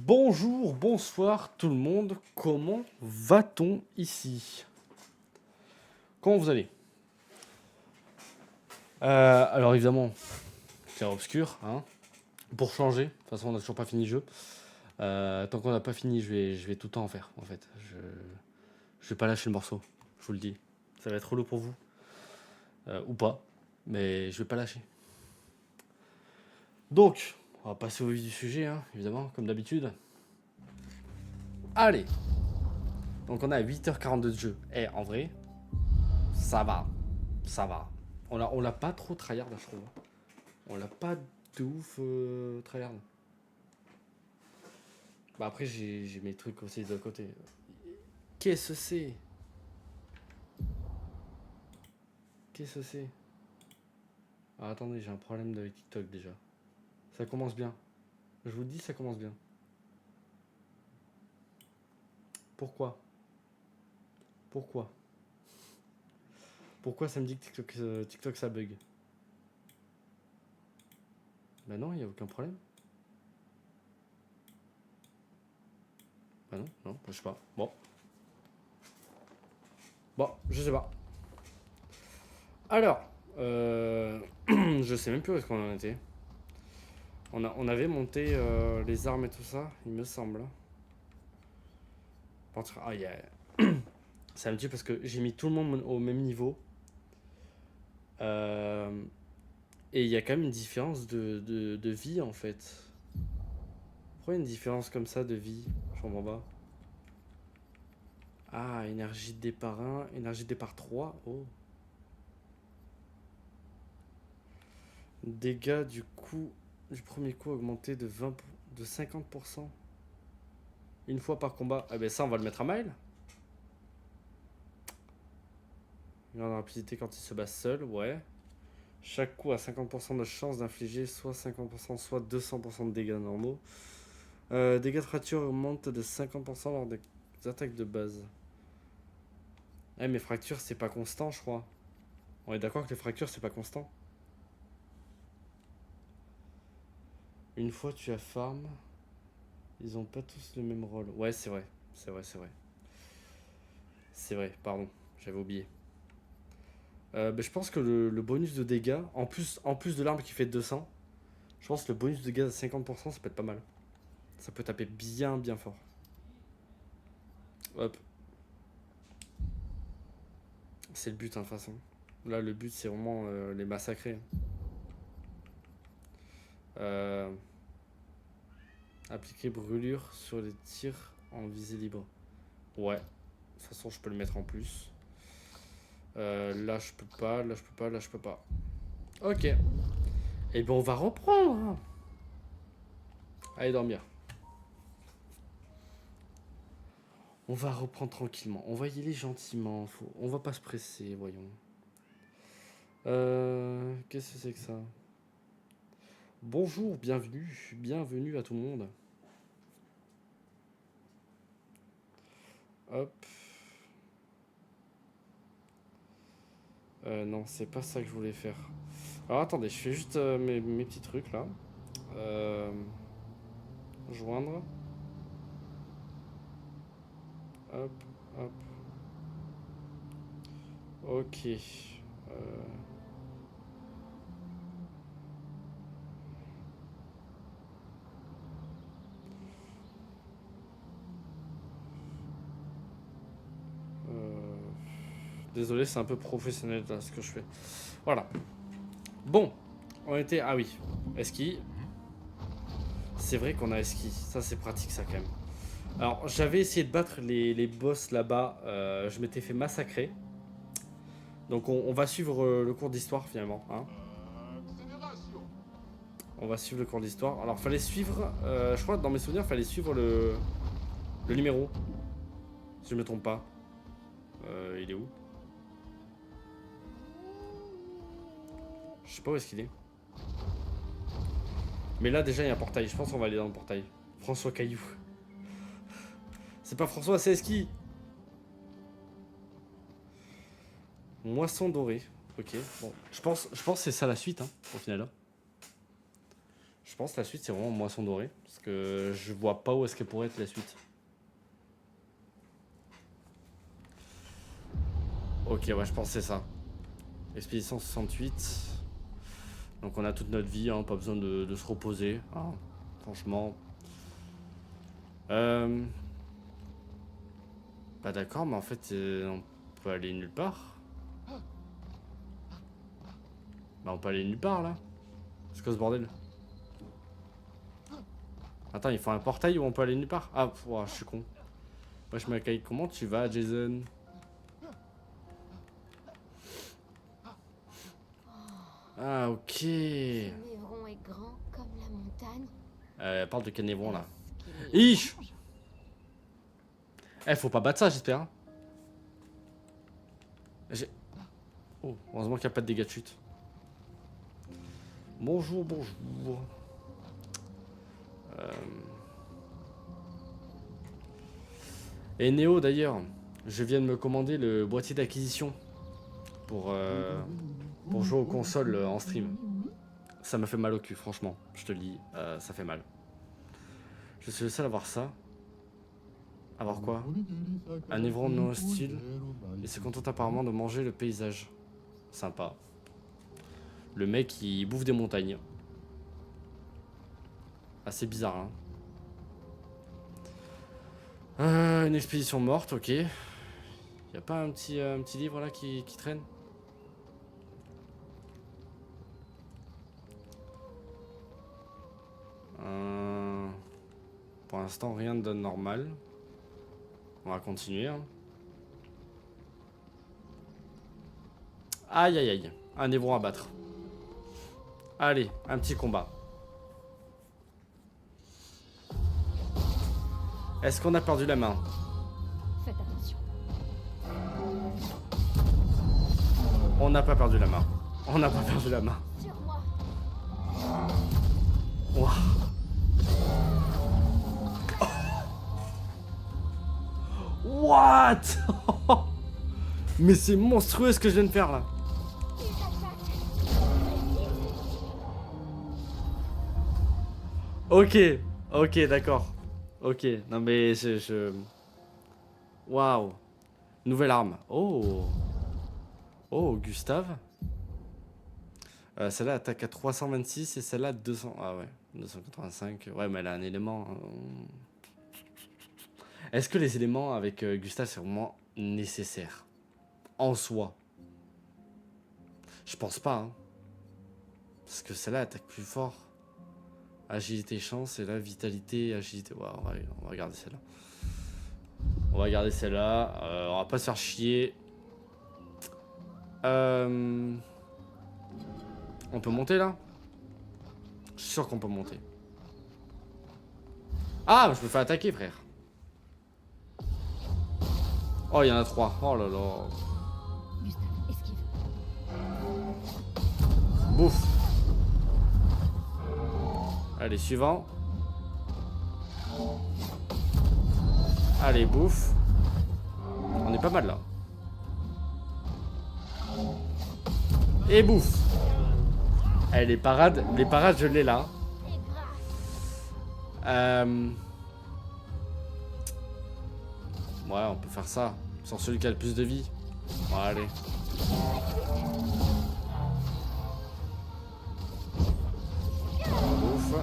Bonjour, bonsoir tout le monde, comment va-t-on ici? Comment vous allez? Alors évidemment, c'est obscur, hein, pour changer, de toute façon on n'a toujours pas fini le jeu. Tant qu'on n'a pas fini, je vais tout le temps en faire en fait. Je vais pas lâcher le morceau, je vous le dis. Ça va être relou pour vous, ou pas, mais je vais pas lâcher. Donc, on va passer au vif du sujet, hein, évidemment, comme d'habitude. Allez. Donc on a 8h42 de jeu. Eh, en vrai, ça va. Ça va. On l'a pas trop tryhard, je trouve. On l'a pas de ouf tryhard. Bah après, j'ai mes trucs aussi de côté. Qu'est-ce que c'est? Qu'est-ce que c'est? Ah, attendez, j'ai un problème avec TikTok déjà. Ça commence bien. Je vous le dis, ça commence bien. Pourquoi? Pourquoi? Pourquoi ça me dit que TikTok ça bug? Bah non, il n'y a aucun problème. Bah non, non, je sais pas. Bon. Bon, je sais pas. Alors, je sais même plus où est-ce qu'on en était. On avait monté les armes et tout ça, il me semble. Ah, ça me tue parce que j'ai mis tout le monde au même niveau. Euh, Et il y a quand même une différence de vie en fait. Pourquoi une différence comme ça de vie? Je comprends pas. Ah, énergie de départ 1, énergie de départ 3. Oh. Dégâts du coup du premier coup augmenté de 50% une fois par combat. Ah ben ça on va le mettre à mile. Il a la rapidité quand il se bat seul, ouais. Chaque coup a 50% de chance d'infliger soit 50% soit 200% de dégâts normaux. Dégâts de fracture augmentent de 50% lors des attaques de base. Eh mais fracture c'est pas constant je crois. On est d'accord que les fractures c'est pas constant. Une fois tu as farm, ils ont pas tous le même rôle. Ouais c'est vrai, c'est vrai, c'est vrai. C'est vrai, pardon, j'avais oublié. Je pense que le bonus de dégâts, en plus de l'arme qui fait 200, je pense que le bonus de dégâts à 50% ça peut être pas mal. Ça peut taper bien bien fort. Hop. C'est le but hein, de toute façon. Là le but c'est vraiment les massacrer. Euh, Appliquer brûlure sur les tirs en visée libre. Ouais. De toute façon je peux le mettre en plus. Là je peux pas, là je peux pas, là je peux pas. Ok. Et ben on va reprendre, hein. Allez dormir. On va reprendre tranquillement. On va y aller gentiment. On va pas se presser, voyons. Qu'est-ce que c'est que ça? Bonjour, bienvenue. Bienvenue à tout le monde. Hop. Non, c'est pas ça que je voulais faire. Alors attendez, je fais juste mes petits trucs là. Euh, Joindre. Hop, hop. Ok. Euh, Désolé, c'est un peu professionnel là, ce que je fais. Voilà. Bon, on était. Ah oui, Eski. C'est vrai qu'on a Eski. Ça, c'est pratique, ça quand même. Alors, j'avais essayé de battre les boss là-bas. Je m'étais fait massacrer. Donc, on va suivre le cours d'histoire finalement. Hein. On va suivre le cours d'histoire. Alors, fallait suivre. Je crois que dans mes souvenirs, fallait suivre le numéro. Si je me trompe pas. Il est où? Je sais pas où est-ce qu'il est. Mais là, déjà, il y a un portail. Je pense qu'on va aller dans le portail. François Caillou. C'est pas François, c'est Eski. Moisson dorée. Ok, bon. Je pense que c'est ça la suite, hein, au final. Je pense que la suite, c'est vraiment moisson dorée. Parce que je vois pas où est-ce qu'elle pourrait être la suite. Ok, ouais, je pense que c'est ça. Expédition 68. Donc on a toute notre vie, hein, pas besoin de se reposer. Hein. Franchement. Bah d'accord, mais en fait, on peut aller nulle part. Bah on peut aller nulle part là. C'est quoi ce bordel? Attends, il faut un portail où on peut aller nulle part? Ah, ouah, je suis con. Moi je m'accueille. Comment tu vas, Jason? Ah, ok. Ce névron est grand comme la montagne. Elle parle de quel névron là? Est-ce qu'il est Ish! étrange? Eh, faut pas battre ça, j'espère. Hein. Oh, heureusement qu'il n'y a pas de dégâts de chute. Bonjour, bonjour. Et Néo d'ailleurs, je viens de me commander le boîtier d'acquisition pour jouer aux consoles en stream. Ça m'a fait mal au cul, franchement. Je te le dis, ça fait mal. Je suis le seul à avoir ça. Avoir quoi? Un névron non hostile. Et se contente apparemment de manger le paysage. Sympa. Le mec il bouffe des montagnes. Assez bizarre, hein. Une expédition morte, ok. Y a pas un petit livre là qui traîne? Pour l'instant, rien de normal. On va continuer. Hein. Aïe aïe aïe. Un névron à battre. Allez, un petit combat. Est-ce qu'on a perdu la main? Faites attention. On n'a pas perdu la main. On n'a pas perdu la main. Sur moi. Ouah. What? Mais c'est monstrueux ce que je viens de faire là. Ils attaquent. Ok, ok, d'accord. Ok, non mais je... Waouh. Nouvelle arme. Oh. Oh, Gustave. Celle-là attaque à 326 et celle-là 200. Ah ouais, 285. Ouais, mais elle a un élément. Est-ce que les éléments avec Gustave c'est vraiment nécessaire? En soi. Je pense pas. Hein. Parce que celle-là attaque plus fort. Agilité, chance, et là, vitalité, agilité. Ouais, on va regarder celle-là. On va garder celle-là. On va pas se faire chier. On peut monter là? Je suis sûr qu'on peut monter. Ah, je me fais attaquer, frère. Oh, il y en a 3. Oh là là. Gustave, esquive. Bouffe. Allez, suivant. Allez, bouffe. On est pas mal là. Et bouffe. Allez, les parades, je l'ai là. Ouais, on peut faire ça. Sur celui qui a le plus de vie. Bon, allez. Bouffe.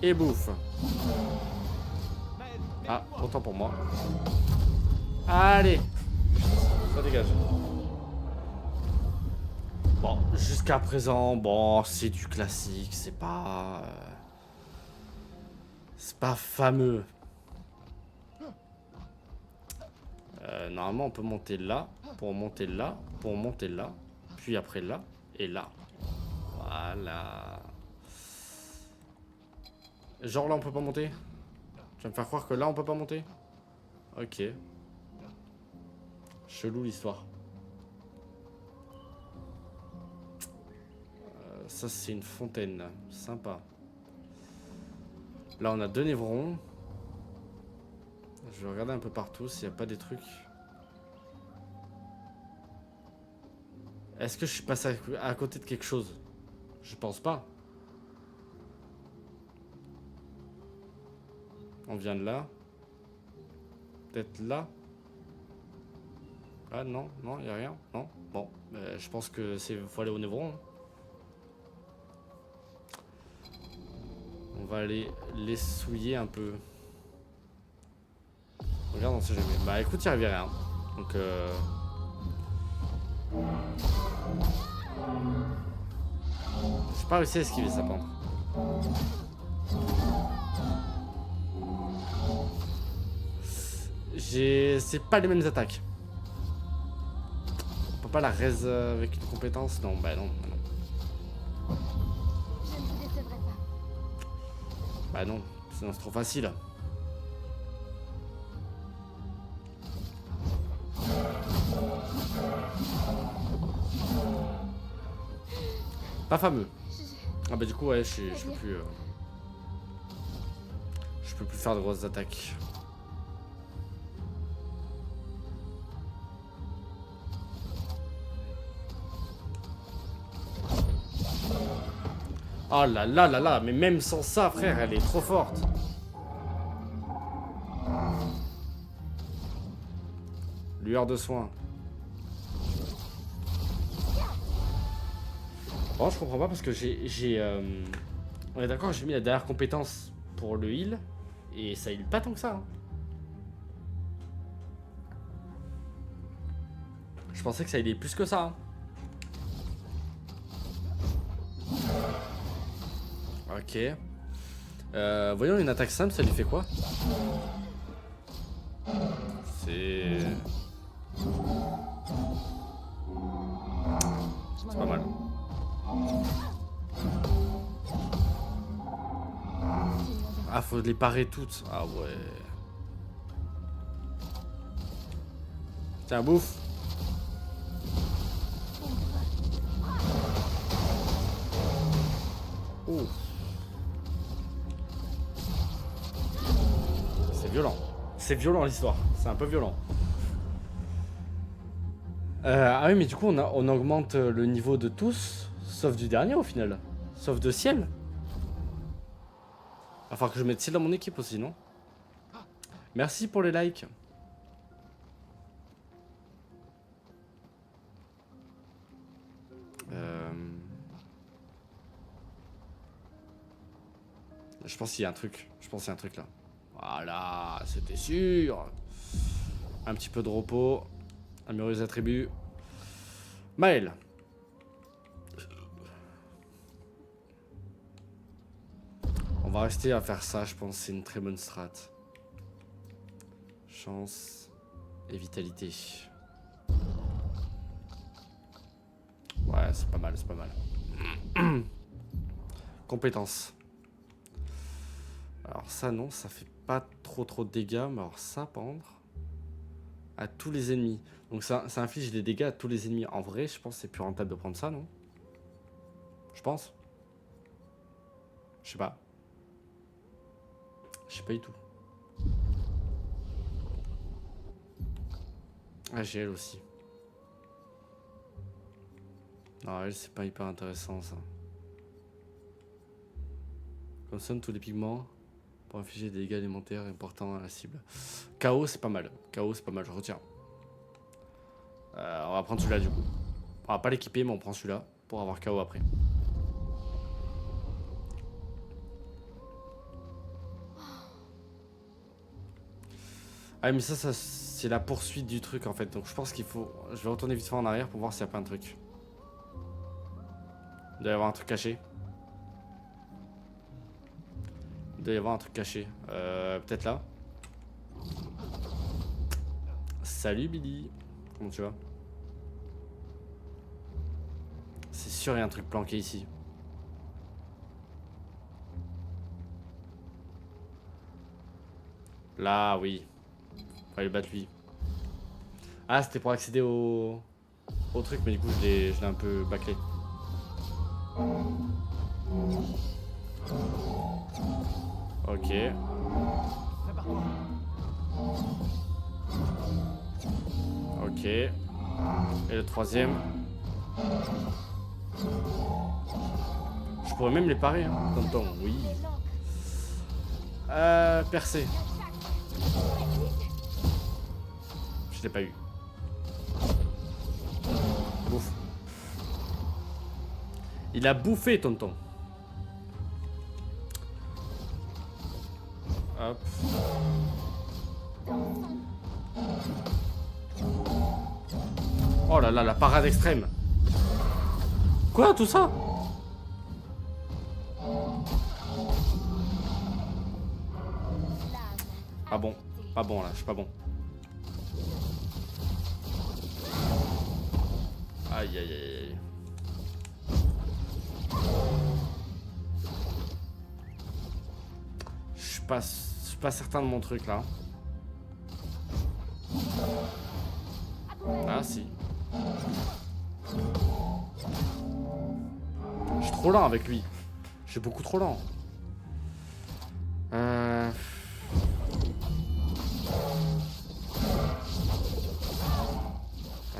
Et bouffe. Ah, autant pour moi. Allez. Ça dégage. Bon, jusqu'à présent, bon, c'est du classique. C'est pas fameux. Normalement, on peut monter là, pour monter là, pour monter là, puis après là, et là. Voilà. Genre là, on peut pas monter? Tu vas me faire croire que là, on peut pas monter? Ok. Chelou l'histoire. Ça, c'est une fontaine. Sympa. Là, on a 2 névrons. Je vais regarder un peu partout s'il n'y a pas des trucs. Est-ce que je suis passé à côté de quelque chose? Je pense pas. On vient de là. Peut-être là. Ah non, non, y a rien. Non. Bon, je pense que c'est faut aller au Névron. Hein. On va aller les souiller un peu. Regarde, on sait jamais. Bah écoute, il arrive rien. Donc j'ai pas réussi à esquiver sa pente. C'est pas les mêmes attaques. On peut pas la raise avec une compétence. Non, bah non, bah non. Je ne vous décevrai pas. Bah non, sinon c'est trop facile. Pas fameux. Ah bah du coup ouais, je peux plus. Je peux plus faire de grosses attaques. Oh là là là là, mais même sans ça, frère, elle est trop forte. Lueur de soin. Bon, je comprends pas parce que on est d'accord, j'ai mis la dernière compétence pour le heal. Et ça heal pas tant que ça. Hein. Je pensais que ça healait plus que ça. Hein. Ok. Voyons une attaque simple, ça lui fait quoi? C'est pas mal. Ah, faut les parer toutes. Ah ouais. Tiens, bouffe. Oh. C'est violent. C'est violent l'histoire. C'est un peu violent. Ah oui, mais du coup, on augmente le niveau de tous, sauf du dernier au final. Sauf de Ciel. Il va falloir que je mette Ciel dans mon équipe aussi, non? Merci pour les likes. Je pense qu'il y a un truc. Je pense qu'il y a un truc là. Voilà, c'était sûr. Un petit peu de repos. Améliorer les attributs. Maël. On va rester à faire ça, je pense. C'est une très bonne strat. Chance et vitalité. Ouais, c'est pas mal, c'est pas mal. Compétences. Alors ça, non, ça fait pas trop de dégâts. Mais alors ça, pendre à tous les ennemis. Donc ça inflige des dégâts à tous les ennemis. En vrai, je pense que c'est plus rentable de prendre ça, non? Je pense. Je sais pas. Je sais pas du tout. Ah, j'ai elle aussi. Non, elle, c'est pas hyper intéressant, ça. Consomme tous les pigments pour infliger des dégâts alimentaires importants à la cible. KO, c'est pas mal. KO, c'est pas mal, je retiens. On va prendre celui-là, du coup. On va pas l'équiper, mais on prend celui-là pour avoir KO après. Ah mais ça c'est la poursuite du truc en fait. Donc je pense qu'il faut... Je vais retourner vite fait en arrière pour voir s'il n'y a pas un truc. Il doit y avoir un truc caché. Il doit y avoir un truc caché. Peut-être là. Salut Billy. Comment tu vas? C'est sûr il y a un truc planqué ici. Là oui. Faut aller battre lui. Ah, c'était pour accéder au truc, mais du coup, je l'ai un peu bâclé. Ok. Ok. Et le troisième. Je pourrais même les parer, hein. Tonton, oui. Percé. Je l'ai pas eu. Bouffe. Il a bouffé, tonton. Hop. Oh là là, la parade extrême. Quoi, tout ça? Pas bon. Pas bon, là. Je suis pas bon. Aïe, aïe, aïe, aïe. Je suis pas certain de mon truc, là. Ah, si. Je suis trop lent avec lui. Je suis beaucoup trop lent.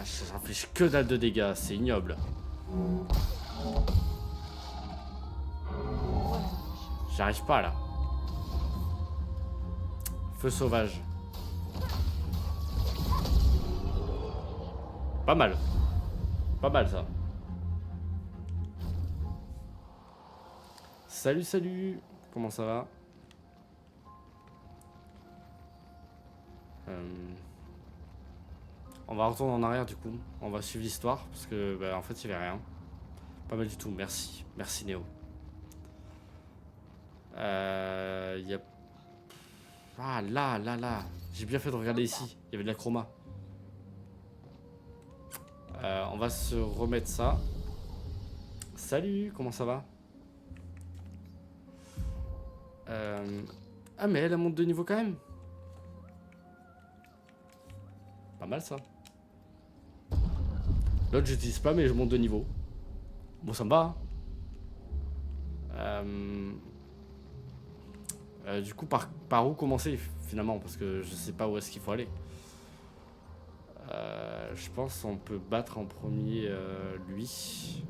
Ça fait que dalle de dégâts, c'est ignoble. J'arrive pas là. Feu sauvage. Pas mal. Pas mal ça. Salut, salut. Comment ça va? On va retourner en arrière du coup. On va suivre l'histoire parce que bah, en fait il y avait rien. Pas mal du tout. Merci. Merci Néo. Y a... Ah là. J'ai bien fait de regarder ici. Il y avait de la chroma. On va se remettre ça. Salut, comment ça va? Ah mais elle monte de niveau quand même. Pas mal ça. L'autre j'utilise pas mais je monte de niveau. Bon ça me va hein. Du coup par où commencer finalement parce que je sais pas où est-ce qu'il faut aller. Je pense qu'on peut battre en premier lui.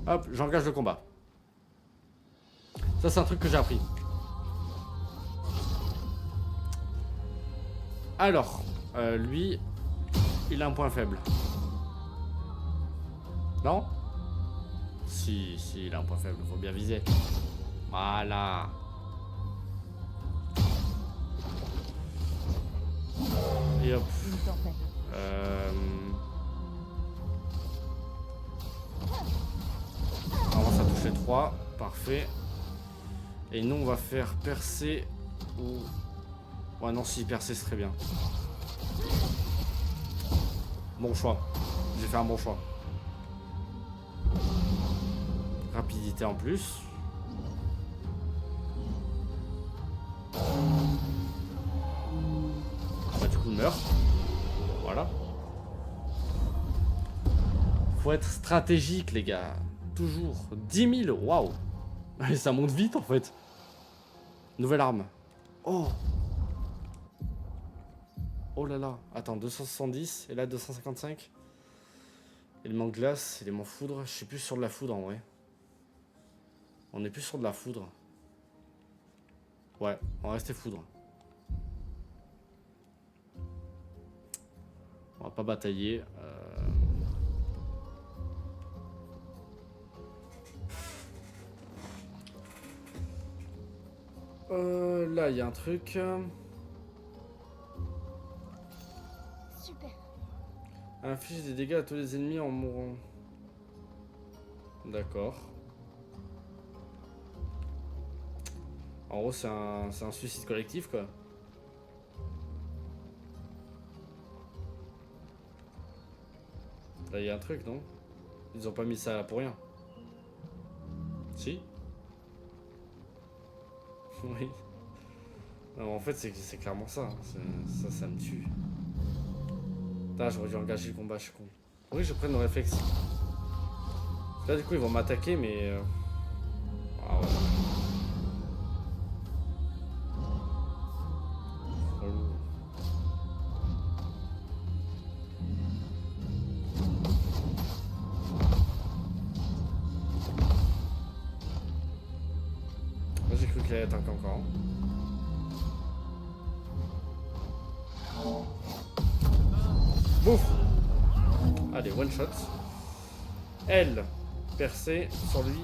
Hop, j'engage le combat. Ça c'est un truc que j'ai appris. Alors, lui, il a un point faible. Non? Si, il a un point faible, faut bien viser. Voilà. Et hop. Alors ça touche les 3, parfait. Et nous on va faire percer ou... Ouais non si percer ce serait bien. Bon choix. J'ai fait un bon choix. Rapidité en plus. Bah du coup il meurt. Voilà. Faut être stratégique les gars. Toujours. 10 000. Waouh. Ça monte vite en fait. Nouvelle arme. Oh. Oh là là. Attends, 270 et là 255. Élément glace, élément foudre. Je suis plus sur de la foudre en vrai. On est plus sur de la foudre. Ouais, on va rester foudre. On va pas batailler. Là, il y a un truc. Super. Inflige des dégâts à tous les ennemis en mourant. D'accord. En gros, c'est un suicide collectif, quoi. Là, il y a un truc, non? Ils ont pas mis ça là pour rien. Si? Oui. Non, en fait, c'est clairement ça. Hein. Ça me tue. Putain, j'aurais dû engager le combat, je suis con. Oui, je prends le réflexe. Là, du coup, ils vont m'attaquer, mais... Ah ouais. Relou. elle attaque encore. Bouf. Allez, one shot. Elle, percée sur lui.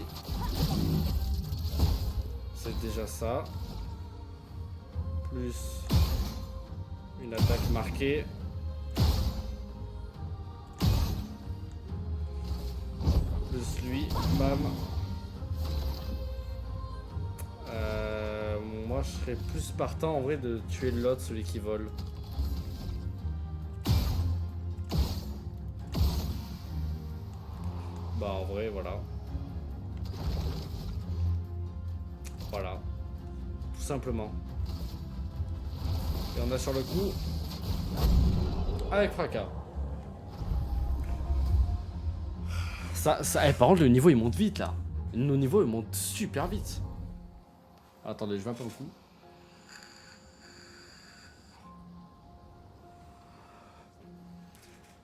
C'est déjà ça. Plus une attaque marquée. Plus lui, bam. Moi je serais plus partant en vrai de tuer l'autre, celui qui vole. Bah en vrai voilà. Voilà. Tout simplement. Et on a sur le coup. Avec fracas. Par contre le niveau il monte vite là. Nos niveaux ils montent super vite. Attendez, je vais un peu le coup.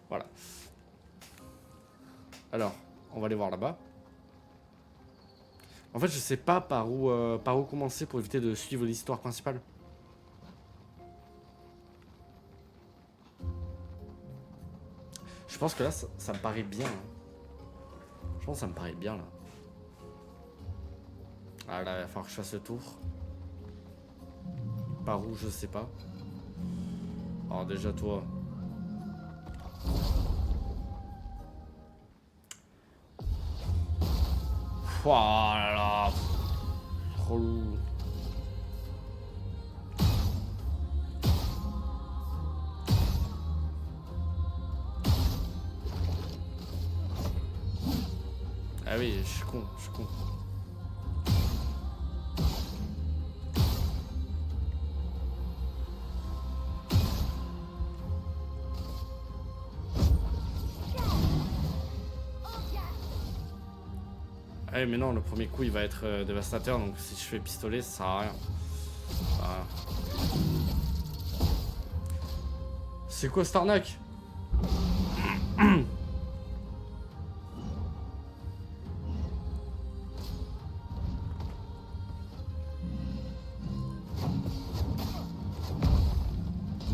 Voilà. Alors, on va aller voir là-bas. En fait, je sais pas par où commencer pour éviter de suivre l'histoire principale. Je pense que là, ça me paraît bien. Hein. Je pense que ça me paraît bien là. Ah là, il va falloir que je fasse le tour. Par où, je sais pas. Alors déjà, toi... Oh là là. Trop lourd. Ah oui, je suis con, je suis con. Ah oui, mais non, le premier coup il va être dévastateur, donc si je fais pistolet, ça sert à rien. Voilà. C'est quoi cette arnaque?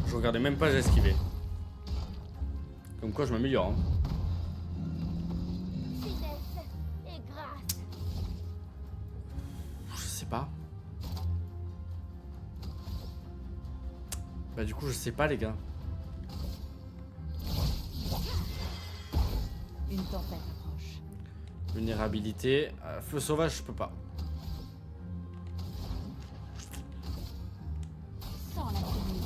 Je regardais même pas, j'ai esquivé. Comme quoi je m'améliore. Hein. Je sais pas. Bah du coup je sais pas les gars. Une tempête approche. Vulnérabilité. Feu sauvage je peux pas. Sans la tenue.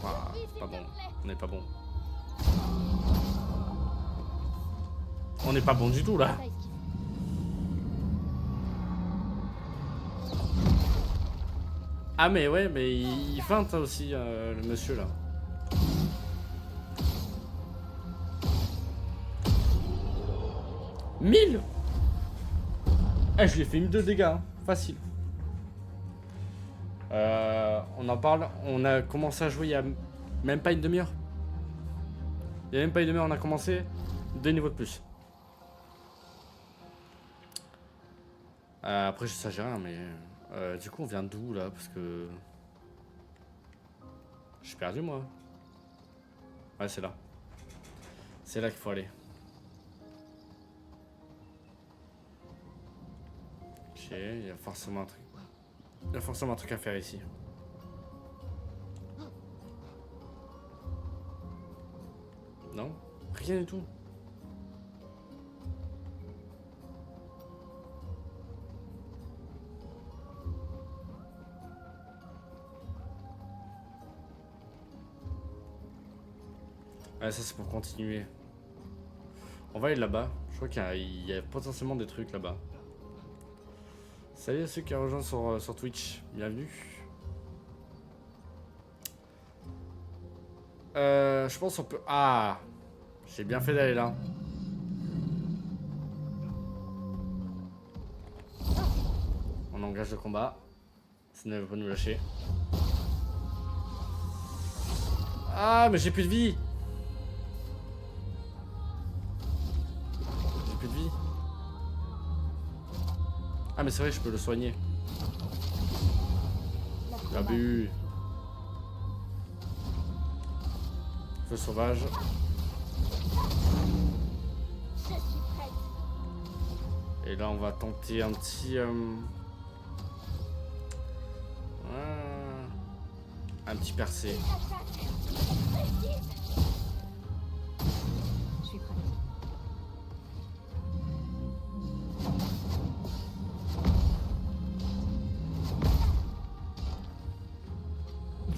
Ouah, pas bon. On n'est pas bon. On n'est pas bon du tout là. Ah mais ouais, mais il feinte aussi le monsieur là. « 1000 ! Eh, je lui ai fait 1002 dégâts, hein. Facile. On en parle, on a commencé à jouer il y a même pas une demi-heure. Il y a même pas une demi-heure, on a commencé 2 niveaux de plus. Après je sais rien, mais du coup on vient d'où là, parce que je suis perdu moi. Ouais, c'est là. C'est là qu'il faut aller. Ok, il y a forcément un truc. Il y a forcément un truc à faire ici. Non? Rien du tout. Ouais, ça c'est pour continuer. On va aller là-bas. Je crois qu'il y a potentiellement des trucs là-bas. Salut à ceux qui ont rejoint sur Twitch. Bienvenue. Je pense qu'on peut... Ah! J'ai bien fait d'aller là. On engage le combat. Ça ne veut pas nous lâcher. Ah, mais j'ai plus de vie. J'ai plus de vie. Ah, mais c'est vrai, je peux le soigner. La Ah, chroma. bu. Feu sauvage. Je suis prête. Et là, on va tenter un petit... un petit percé. Je suis prête.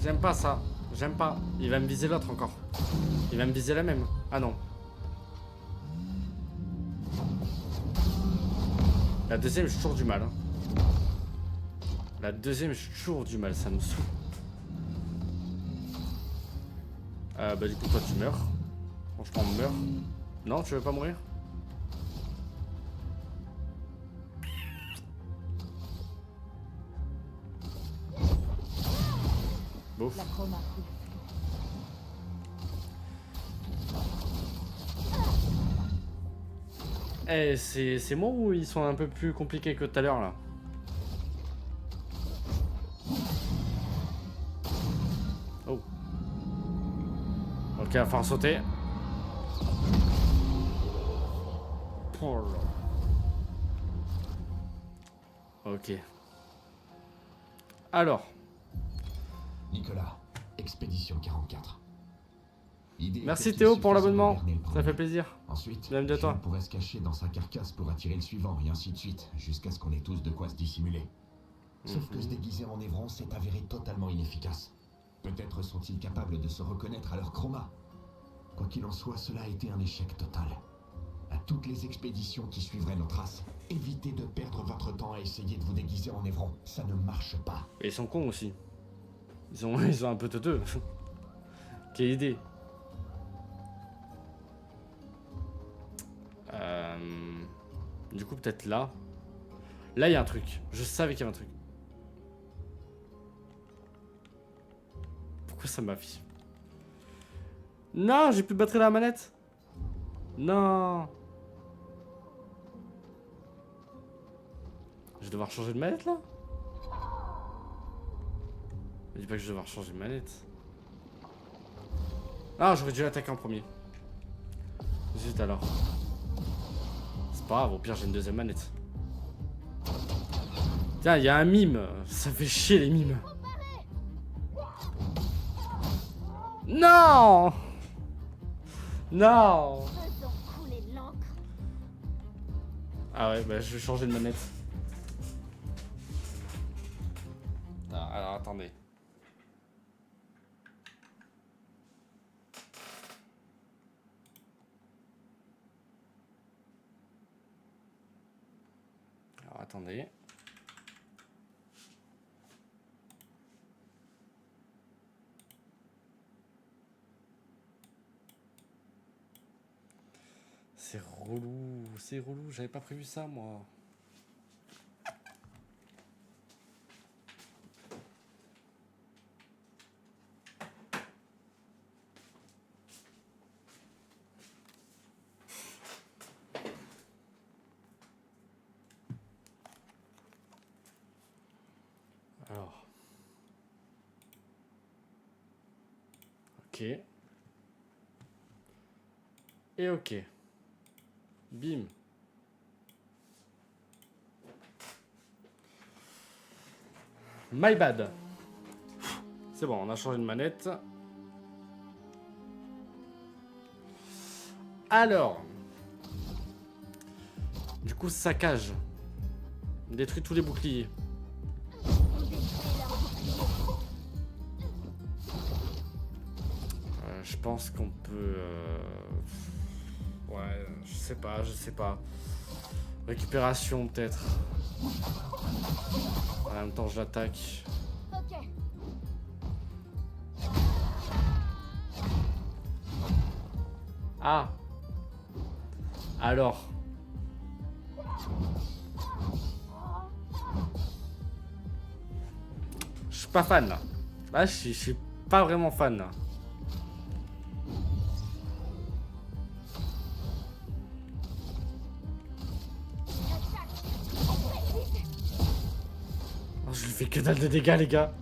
J'aime pas ça. J'aime pas. Il va me viser l'autre encore. Il va me viser la même. Ah non. La deuxième, j'ai toujours du mal. Hein. La deuxième, j'ai toujours du mal. Ça me saoule. Bah du coup, toi, tu meurs. Franchement, meurs. Non, tu veux pas mourir? Bouf. La chroma. Eh, c'est moi ou ils sont un peu plus compliqués que tout à l'heure là? Oh. Ok, il va falloir sauter. Oh là. Ok. Alors. Nicolas, Expédition 44. L'idée Merci était Théo qu'il pour suffisait l'abonnement. de berner le Ça premier. fait plaisir. Ensuite, Même de toi. Jules pourrait se cacher dans sa carcasse pour attirer le suivant, et ainsi de suite, jusqu'à ce qu'on ait tous de quoi se dissimuler. Sauf que se déguiser en Évron s'est avéré totalement inefficace. Peut-être sont-ils capables de se reconnaître à leur chroma. Quoi qu'il en soit, cela a été un échec total. À toutes les expéditions qui suivraient nos traces, évitez de perdre votre temps à essayer de vous déguiser en Évron. Ça ne marche pas. Et ils sont cons aussi. Ils sont un peu teuteux. Quelle idée. Du coup, peut-être là. Là, il y a un truc. Je savais qu'il y avait un truc. Pourquoi ça m'a fait? Non, j'ai plus de batterie dans la manette. Non. Je vais devoir changer de manette là? Je dis pas que je vais devoir changer de manette. Ah, j'aurais dû l'attaquer en premier. Zut alors. C'est pas grave, au pire j'ai une deuxième manette. Tiens, il y a un mime. Ça fait chier les mimes. Non! Non! Faisons couler l'encre. Ah ouais, bah je vais changer de manette. Ah, alors attendez. Alors attendez. C'est relou, j'avais pas prévu ça moi. Alors. Ok. Et ok. Bim. My bad. C'est bon, on a changé de manette. Alors. Du coup, saccage. Détruit tous les boucliers. On détruit leur bouclier. Je pense qu'on peut... Ouais, je sais pas. Récupération peut-être. En même temps, je l'attaque. Ok. Ah. Alors. Je suis pas fan là. Là, je suis pas vraiment fan là. fait que dalle de dégâts, les gars.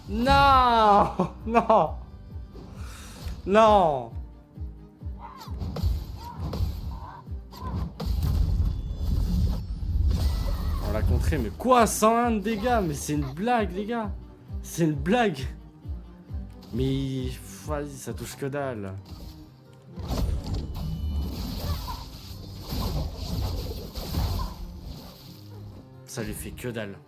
Non. Non. Non. On l'a contré, mais quoi? 101 de dégâts? Mais c'est une blague, les gars. C'est une blague. Mais vas-y, ça touche que dalle. Ça lui fait que dalle.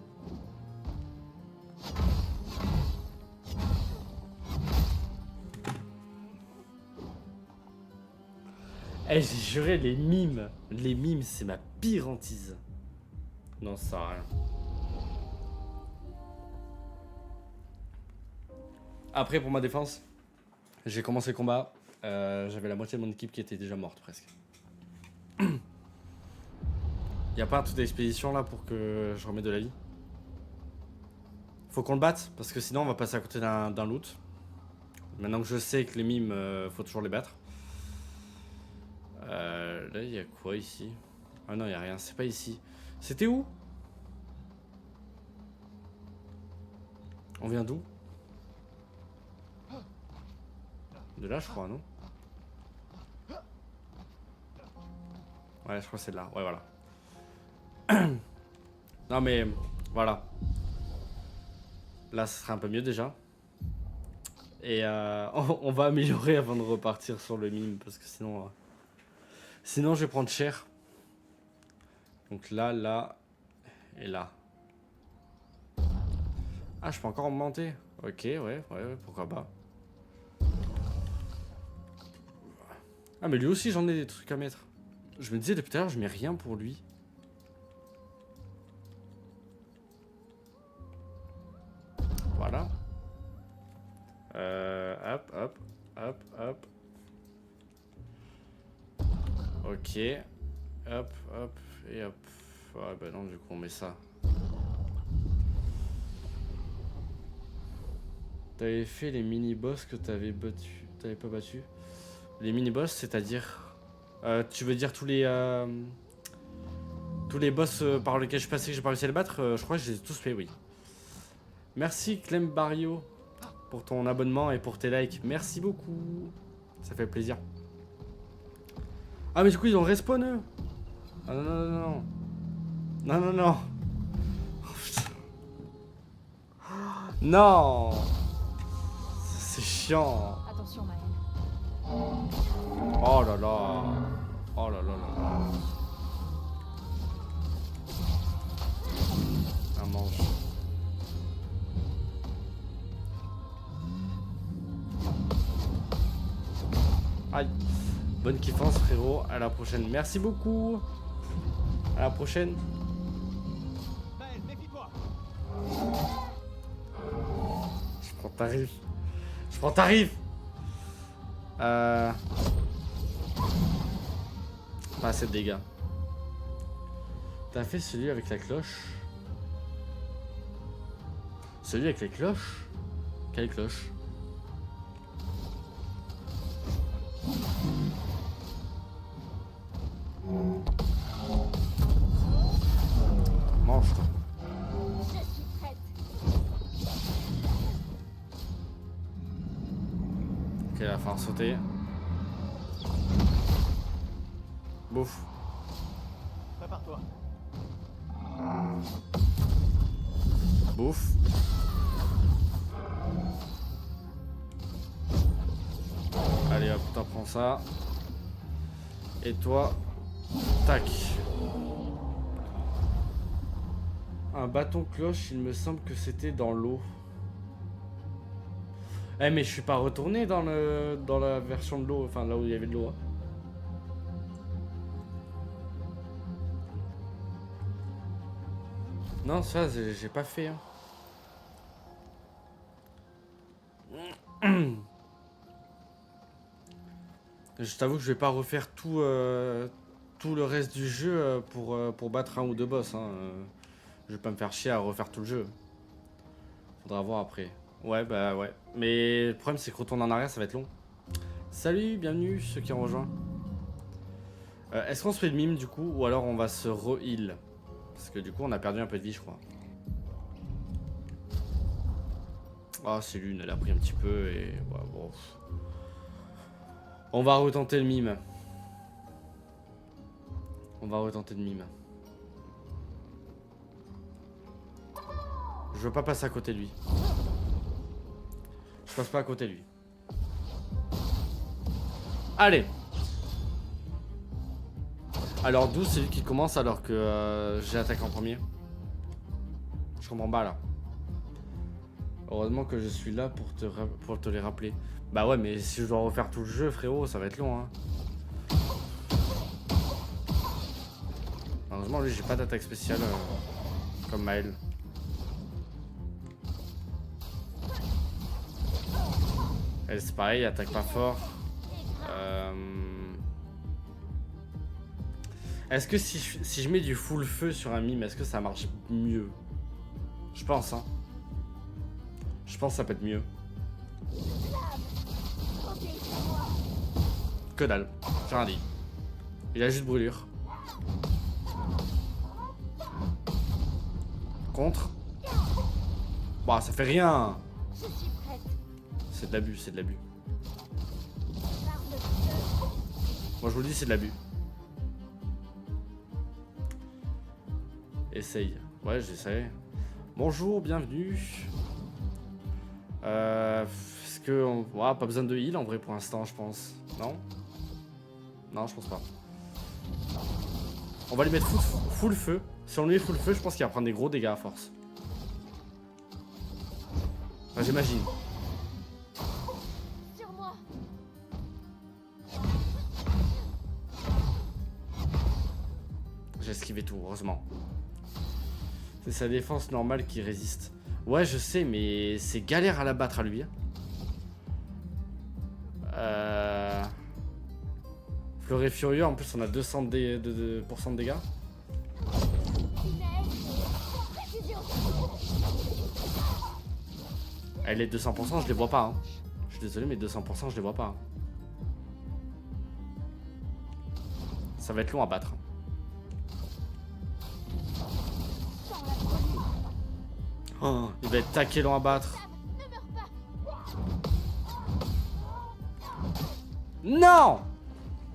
Eh, j'ai juré, les mimes. Les mimes, c'est ma pire hantise. Non, ça sert à rien. Après, pour ma défense, j'ai commencé le combat. J'avais la moitié de mon équipe qui était déjà morte, presque. Y a pas un truc d'expédition là pour que je remette de la vie? Faut qu'on le batte, parce que sinon on va passer à côté d'un loot. Maintenant que je sais que les mimes, faut toujours les battre. Là, il y a quoi ici? Ah non, il y a rien, c'est pas ici. C'était où? On vient d'où? De là, je crois, non? Ouais, je crois que c'est de là. Ouais, voilà. Non, mais voilà. Là, ce sera un peu mieux déjà. Et on va améliorer avant de repartir sur le mime, parce que sinon, sinon je vais prendre cher. Donc là, là et là. Ah, je peux encore augmenter. Ok, ouais, pourquoi pas. Ah, mais lui aussi, j'en ai des trucs à mettre. Je me disais depuis tout à l'heure, je mets rien pour lui. Voilà. Hop, hop, hop, hop. Ok. Hop, hop, et hop. Ouais, bah non, du coup, on met ça. T'avais fait les mini-boss que t'avais battu. T'avais pas battu. Les mini-boss, c'est-à-dire... tu veux dire tous les boss par lesquels je suis passé que j'ai pas réussi à les battre? Je crois que je les ai tous fait, oui. Merci Clem Barrio pour ton abonnement et pour tes likes. Merci beaucoup. Ça fait plaisir. Ah mais du coup ils ont respawn eux. Ah non non non non. Non non non. Oh, putain. Non. C'est chiant. Attention, Maël. Oh là là. Oh là là là là. Un manche. Aïe. Bonne kiffance frérot, à la prochaine. Merci beaucoup. À la prochaine. Je prends tarif. Je prends tarif. Pas assez de dégâts. T'as fait celui avec la cloche? Celui avec les cloches? Quelle cloche? Mange toi. Je suis prête. Ok, il va falloir sauter. Bouffe. Prépare-toi. Bouffe. Allez hop, t'en prends ça. Et toi, tac. Un bâton cloche, il me semble que c'était dans l'eau. Eh mais je suis pas retourné dans la version de l'eau, enfin là où il y avait de l'eau. Hein. Non, ça j'ai pas fait. Hein. Je t'avoue que je vais pas refaire tout le reste du jeu pour battre un ou deux boss. Hein. Je vais pas me faire chier à refaire tout le jeu. Faudra voir après. Ouais, bah ouais. Mais le problème, c'est que retourner en arrière, ça va être long. Salut, bienvenue, ceux qui ont rejoint. Est-ce qu'on se fait le mime du coup, ou alors on va se re-heal? Parce que du coup, on a perdu un peu de vie, je crois. Ah, c'est l'une, elle a pris un petit peu et... Ouais, bon. On va retenter le mime. On va retenter le mime. Je veux pas passer à côté de lui. Je passe pas à côté de lui. Allez. Alors 12 c'est lui qui commence alors que j'ai attaqué en premier. Je comprends pas là. Heureusement que je suis là pour te les rappeler. Bah ouais mais si je dois refaire tout le jeu frérot ça va être long hein. Heureusement lui j'ai pas d'attaque spéciale comme Maël. Elle c'est pareil, elle attaque pas fort. Est-ce que si je mets du full feu sur un mime, est-ce que ça marche mieux? Je pense hein. Je pense que ça peut être mieux. Que dalle, j'ai rien dit. Il a juste brûlure. Contre. Bah ça fait rien. Je suis prête. C'est de l'abus, c'est de l'abus. Moi je vous le dis c'est de l'abus. Essaye. Ouais j'essaie. Bonjour, bienvenue. Est-ce que... Ouais, pas besoin de heal en vrai pour l'instant je pense. Non? Non je pense pas. On va lui mettre full feu. Si on lui met full feu je pense qu'il va prendre des gros dégâts à force. Enfin, j'imagine. Sur moi. J'ai esquivé tout, heureusement. C'est sa défense normale qui résiste. Ouais, je sais, mais c'est galère à la battre à lui. Fleuret furieux, en plus on a 200 de dégâts. Elle est 200%, je les vois pas. Hein. Je suis désolé, mais 200%, je les vois pas. Ça va être long à battre. Oh, il va être taqué long à battre. Non!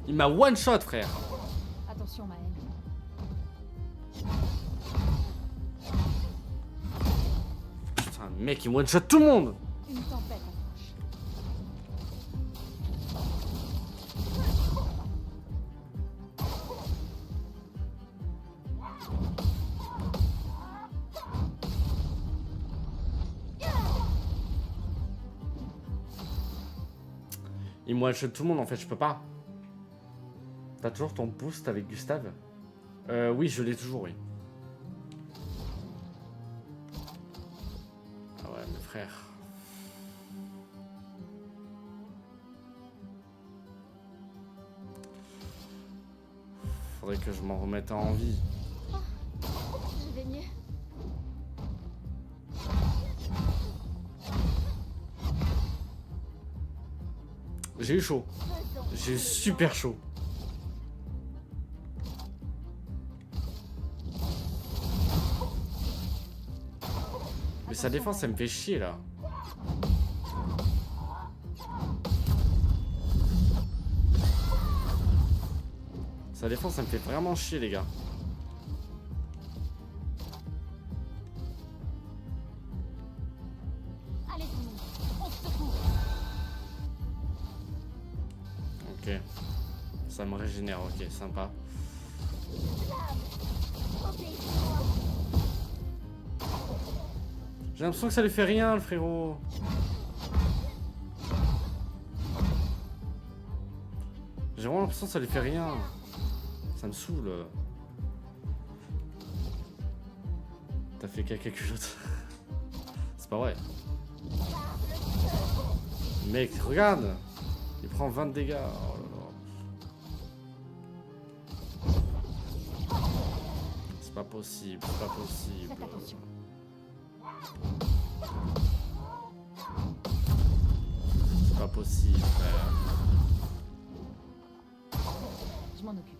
Il m'a one shot, frère. Attention, Maël. Putain, mec, il one shot tout le monde. Une tempête approche. Il me one shot tout le monde en fait, je peux pas. T'as toujours ton boost avec Gustave? Oui, je l'ai toujours, oui. Ah ouais, mes frères. Faudrait que je m'en remette en vie. Je vais mieux. J'ai eu chaud. J'ai eu super chaud. Mais sa défense, elle me fait chier là. Sa défense, ça me fait vraiment chier, les gars. Allez, tout le monde. On se secoue. Ok. Ça me régénère, ok, sympa. J'ai l'impression que ça lui fait rien, le frérot. J'ai vraiment l'impression que ça lui fait rien. Ça me saoule. T'as fait caca culotte. C'est pas vrai. Mec, regarde. Il prend 20 dégâts. Oh là là. C'est pas possible, c'est pas possible. Faites attention. C'est pas possible, frère. Je m'en occupe.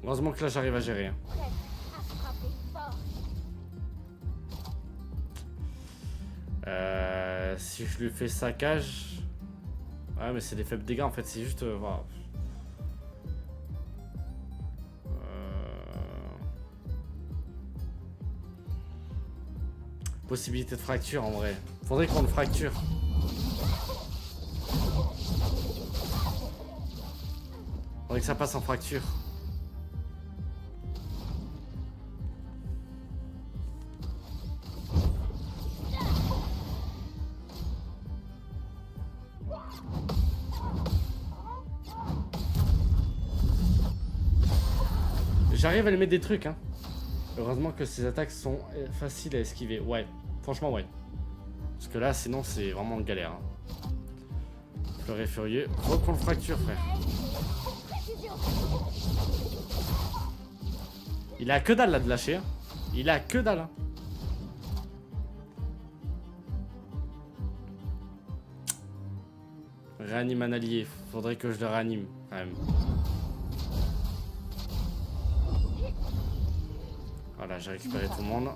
Heureusement que là j'arrive à gérer. Hein. Prête à frapper fort. Si je lui fais saccage... Ouais mais c'est des faibles dégâts en fait, c'est juste... voilà. Possibilité de fracture en vrai. Faudrait qu'on le fracture. Faudrait que ça passe en fracture. J'arrive à lui mettre des trucs, hein. Heureusement que ces attaques sont faciles à esquiver. Ouais, franchement, ouais. Parce que là, sinon, c'est vraiment une galère. Hein. Fleuret furieux. Faut qu'on le fracture, frère. Il a que dalle là de lâcher. Hein. Il a que dalle. Hein. Réanime un allié. Faudrait que je le réanime, quand même. Voilà, j'ai récupéré tout le monde.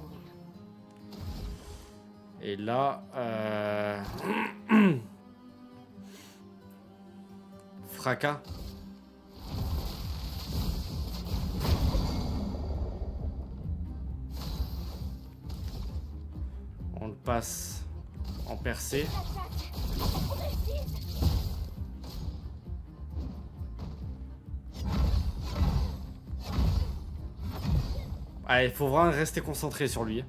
Et là... Fracas. On le passe en percée. Allez, faut vraiment rester concentré sur lui.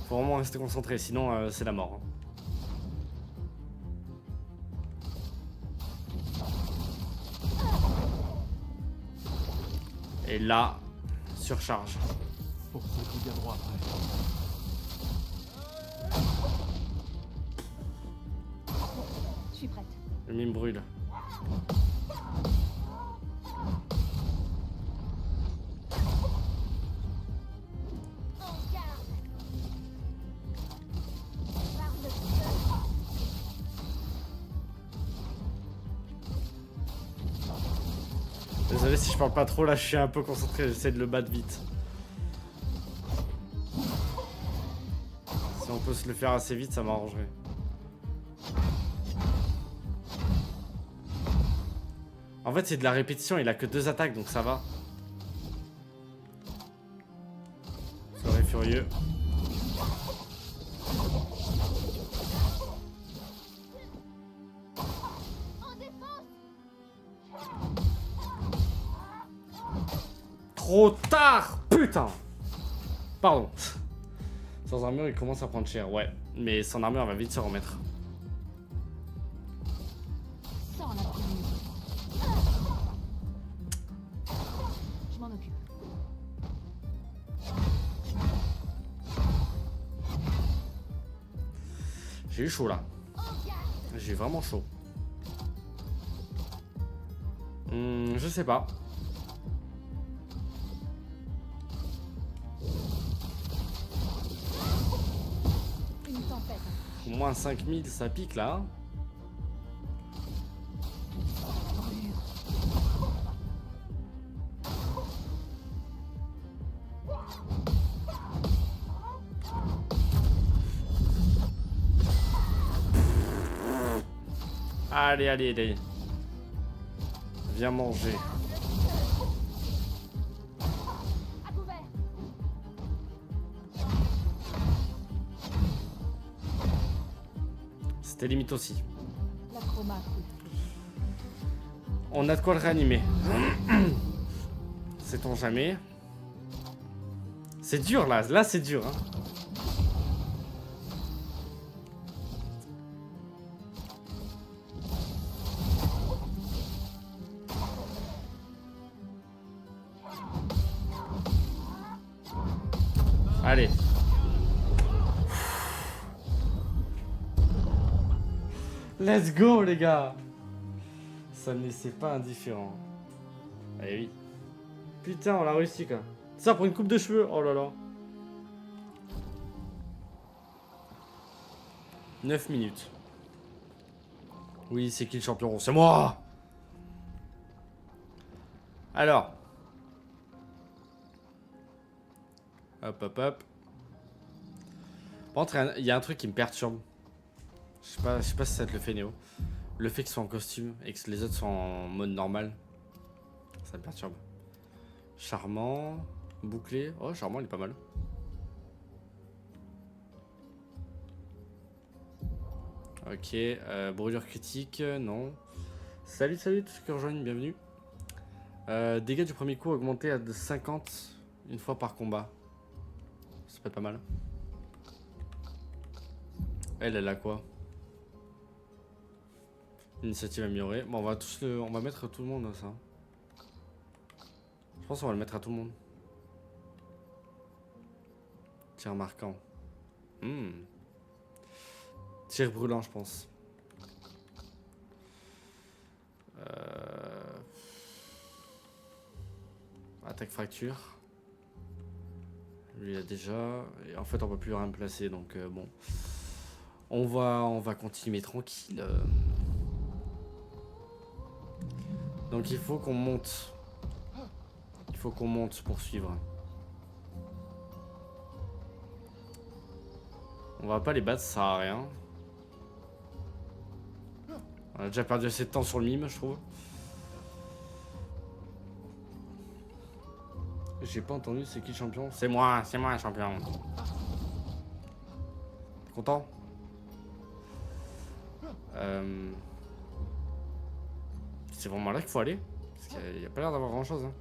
Faut vraiment rester concentré, sinon c'est la mort. Et là, surcharge. Faut que tu bien droit après. Je suis prête. Le mime brûle. Désolé si je parle pas trop, là je suis un peu concentré, j'essaie de le battre vite. Si on peut se le faire assez vite, ça m'arrangerait. En fait c'est de la répétition, il a que 2 attaques donc ça va. Fleuret furieux. Trop tard, putain. Pardon. Sans armure, il commence à prendre cher, ouais. Mais son armure, elle va vite se remettre. Sans la pluie. Je m'en occupe. J'ai eu chaud, là. J'ai eu vraiment chaud. Je sais pas. Une tempête. Moins 5000, ça pique là. Allez, allez, allez. Viens manger. À couvert. C'était limite aussi. La chroma coule. On a de quoi le réanimer. Sait-on jamais. C'est dur là, là c'est dur. Hein. Allez. Let's go les gars. Ça ne laissait pas indifférent. Eh oui. Putain, on l'a réussi quoi. Ça pour une coupe de cheveux. Oh là là. 9 minutes. Oui, c'est qui le champion? C'est moi. Alors. Hop, hop, hop. Par contre, il y a un truc qui me perturbe. Je sais pas si ça te le fait, Néo. Le fait qu'ils soient en costume et que les autres soient en mode normal. Ça me perturbe. Charmant. Bouclé. Oh, charmant, il est pas mal. Ok. Brûlure critique. Non. Salut, salut, tous ceux qui rejoignent, bienvenue. Dégâts du premier coup augmentés à de 50 une fois par combat. Ça peut être pas mal. Elle a quoi? Initiative améliorée. Bon, on va mettre tout le monde ça. Je pense qu'on va le mettre à tout le monde. Tir marquant. Tir brûlant, je pense. Attaque fracture. Lui il a déjà. Et en fait on peut plus rien placer donc bon. On va continuer tranquille. Donc il faut qu'on monte. Il faut qu'on monte pour suivre. On va pas les battre, ça sert à rien. On a déjà perdu assez de temps sur le mime, je trouve. J'ai pas entendu, c'est qui le champion? C'est moi le champion. T'es content? C'est vraiment là qu'il faut aller? Parce qu'il n'y a pas l'air d'avoir grand chose. Hein.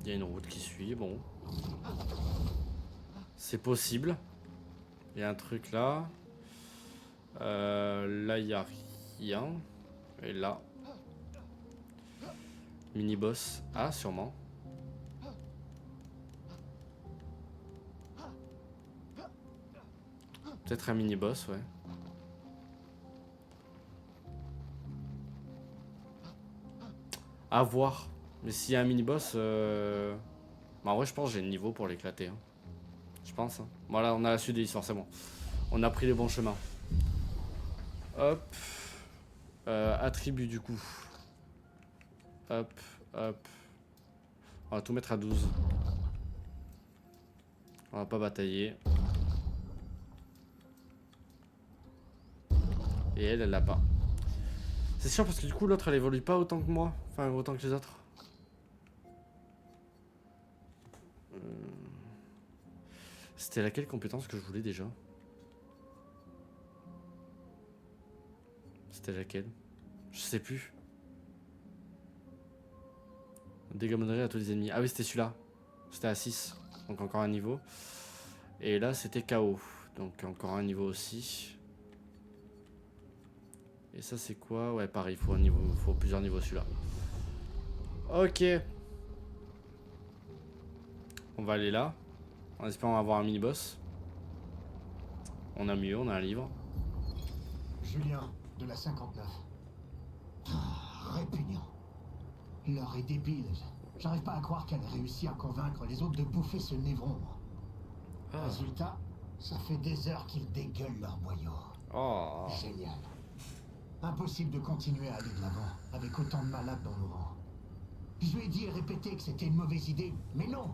Il y a une route qui suit, bon. C'est possible. Il y a un truc là. Là, il n'y a rien. Et là. Mini-boss. Ah, sûrement. Peut-être un mini-boss, ouais. À voir. Mais s'il y a un mini-boss... Bah, en vrai, je pense que j'ai le niveau pour l'éclater. Hein. Je pense. Hein. Voilà, on a la suite de l'histoire, forcément. On a pris les bons chemins. Hop. Attribut du coup. Hop, hop. On va tout mettre à 12. On va pas batailler. Et elle l'a pas. C'est sûr parce que du coup l'autre elle évolue pas autant que moi. Enfin autant que les autres. C'était laquelle compétence que je voulais déjà? C'était laquelle? Je sais plus. Dégâts modérés à tous les ennemis. Ah oui c'était celui-là. C'était à 6. Donc encore un niveau. Et là c'était KO. Donc encore un niveau aussi. Et ça c'est quoi? Ouais pareil, il faut plusieurs niveaux celui-là. Ok. On va aller là. En espérant avoir un mini-boss. On a mieux, on a un livre. Julien, de la 59. Répugnant. L'heure est débile. J'arrive pas à croire qu'elle ait réussi à convaincre les autres de bouffer ce névron. Ah. Résultat, ça fait des heures qu'ils dégueulent leur boyau. Oh. Génial. Impossible de continuer à aller de l'avant avec autant de malades dans nos rangs. Je lui ai dit et répété que c'était une mauvaise idée, mais non.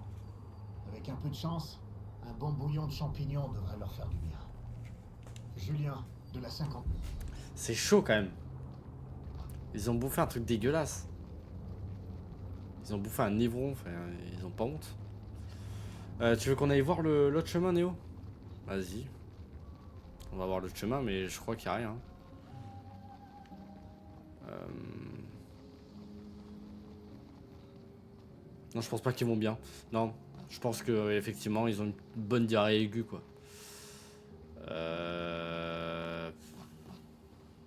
Avec un peu de chance, un bon bouillon de champignons devrait leur faire du bien. Julien, de la 59. C'est chaud quand même. Ils ont bouffé un truc dégueulasse. Ils ont bouffé un névron, enfin, ils ont pas honte. Tu veux qu'on aille voir l'autre chemin, Néo? Vas-y. On va voir l'autre chemin, mais je crois qu'il n'y a rien. Non, je pense pas qu'ils vont bien. Non, je pense que effectivement ils ont une bonne diarrhée aiguë, quoi.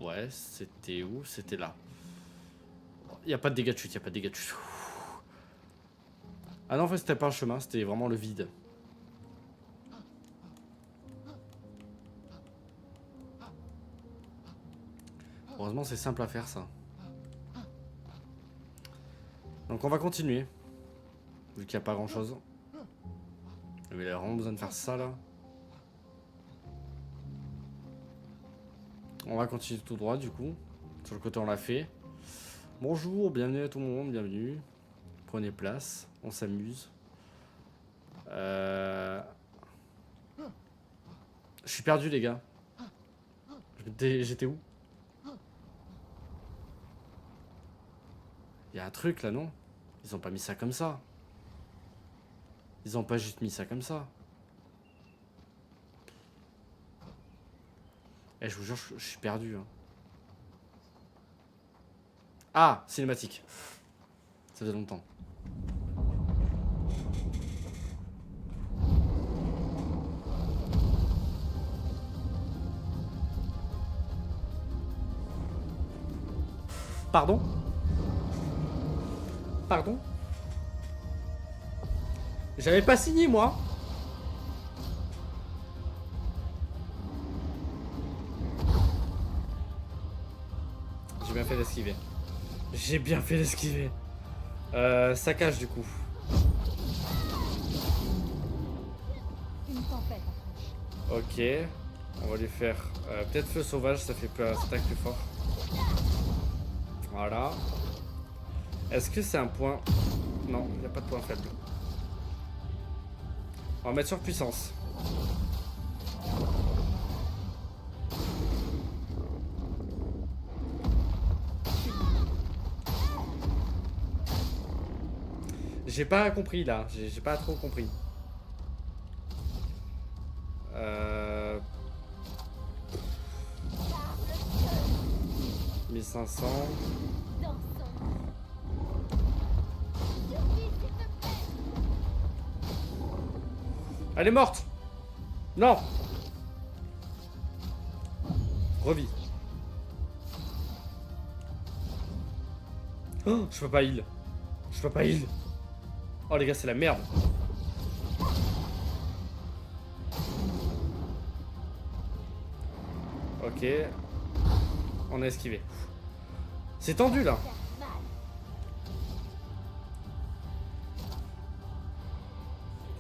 Ouais, c'était où? C'était là. Il n'y a pas de dégâts de chute, il n'y a pas de dégâts de chute. Ah non, en fait, c'était pas un chemin, c'était vraiment le vide. Heureusement, c'est simple à faire, ça. Donc, on va continuer. Vu qu'il n'y a pas grand-chose. Mais il a vraiment besoin de faire ça, là. On va continuer tout droit, du coup. Sur le côté, on l'a fait. Bonjour, bienvenue à tout le monde, bienvenue. Prenez place, on s'amuse. Je suis perdu les gars. J'étais où? Il y a un truc là, non? Ils ont pas mis ça comme ça. Ils ont pas juste mis ça comme ça. Eh, je vous jure, je suis perdu. Hein. Ah, cinématique. Ça faisait longtemps. Pardon? Pardon? J'avais pas signé moi. J'ai bien fait d'esquiver. J'ai bien fait d'esquiver. Saccage du coup. Une tempête approche. Ok. On va lui faire peut-être feu sauvage, ça fait plus, ça attaque plus fort. Voilà. Est-ce que c'est un point? Non, il n'y a pas de point faible. On va mettre sur puissance. J'ai pas compris là, j'ai pas trop compris. 1500. Dansons. Elle est morte. Non. Revis. Oh, je peux pas heal. Je peux pas heal. Oh les gars, c'est la merde. Ok. On a esquivé. C'est tendu là.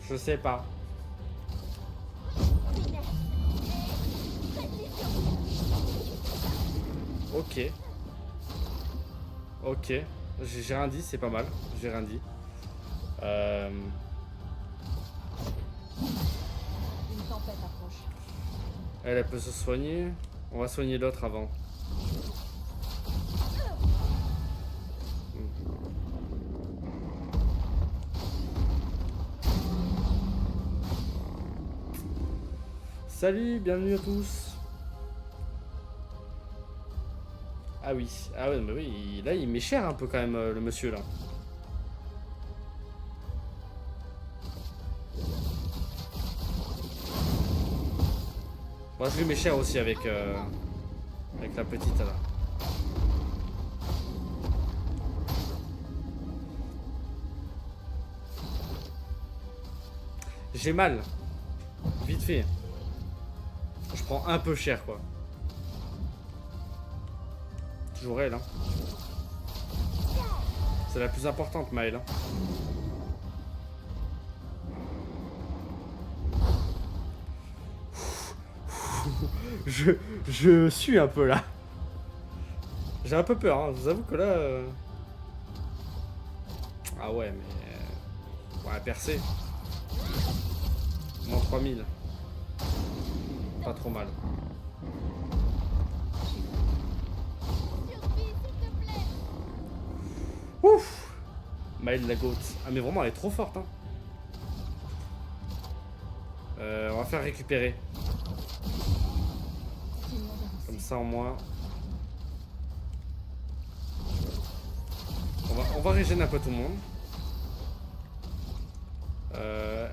Je sais pas. Ok. Ok. J'ai rien dit, c'est pas mal. J'ai rien dit. Une tempête approche. Elle peut se soigner. On va soigner l'autre avant. Salut, bienvenue à tous. Ah oui, ah ouais, mais oui, là il met cher un peu quand même le monsieur là. Moi je lui mets cher aussi avec la petite là. J'ai mal, vite fait. Je prends un peu cher quoi. Toujours elle hein. C'est la plus importante Maëlle hein. Je suis un peu là. J'ai un peu peur hein. Je vous avoue que là Ah ouais mais ouais percer. Moins 3000. Pas trop mal. Ouf. Maëlle la goat. Ah mais vraiment elle est trop forte hein. On va faire récupérer. Comme ça en moins. On va régénérer un peu tout le monde.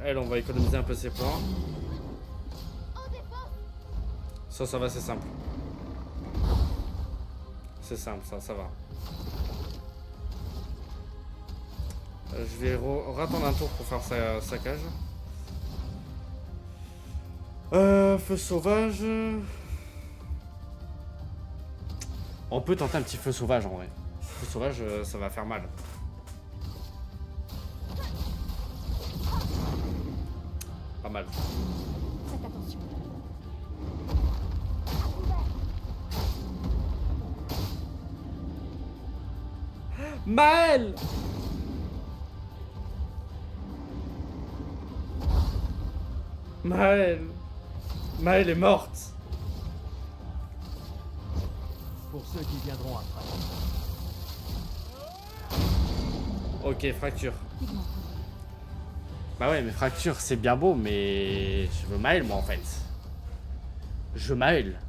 Elle on va économiser un peu ses points. Ça va, c'est simple. C'est simple, ça va. Je vais attendre un tour pour faire sa saccage. Feu sauvage. On peut tenter un petit feu sauvage en vrai. Feu sauvage, ça va faire mal. Pas mal. Faites attention. Maël! Maël! Maël est morte! Pour ceux qui viendront après. Ok, fracture. Pigment. Bah ouais, mais fracture, c'est bien beau, mais je veux Maël, moi, en fait. Je veux Maël.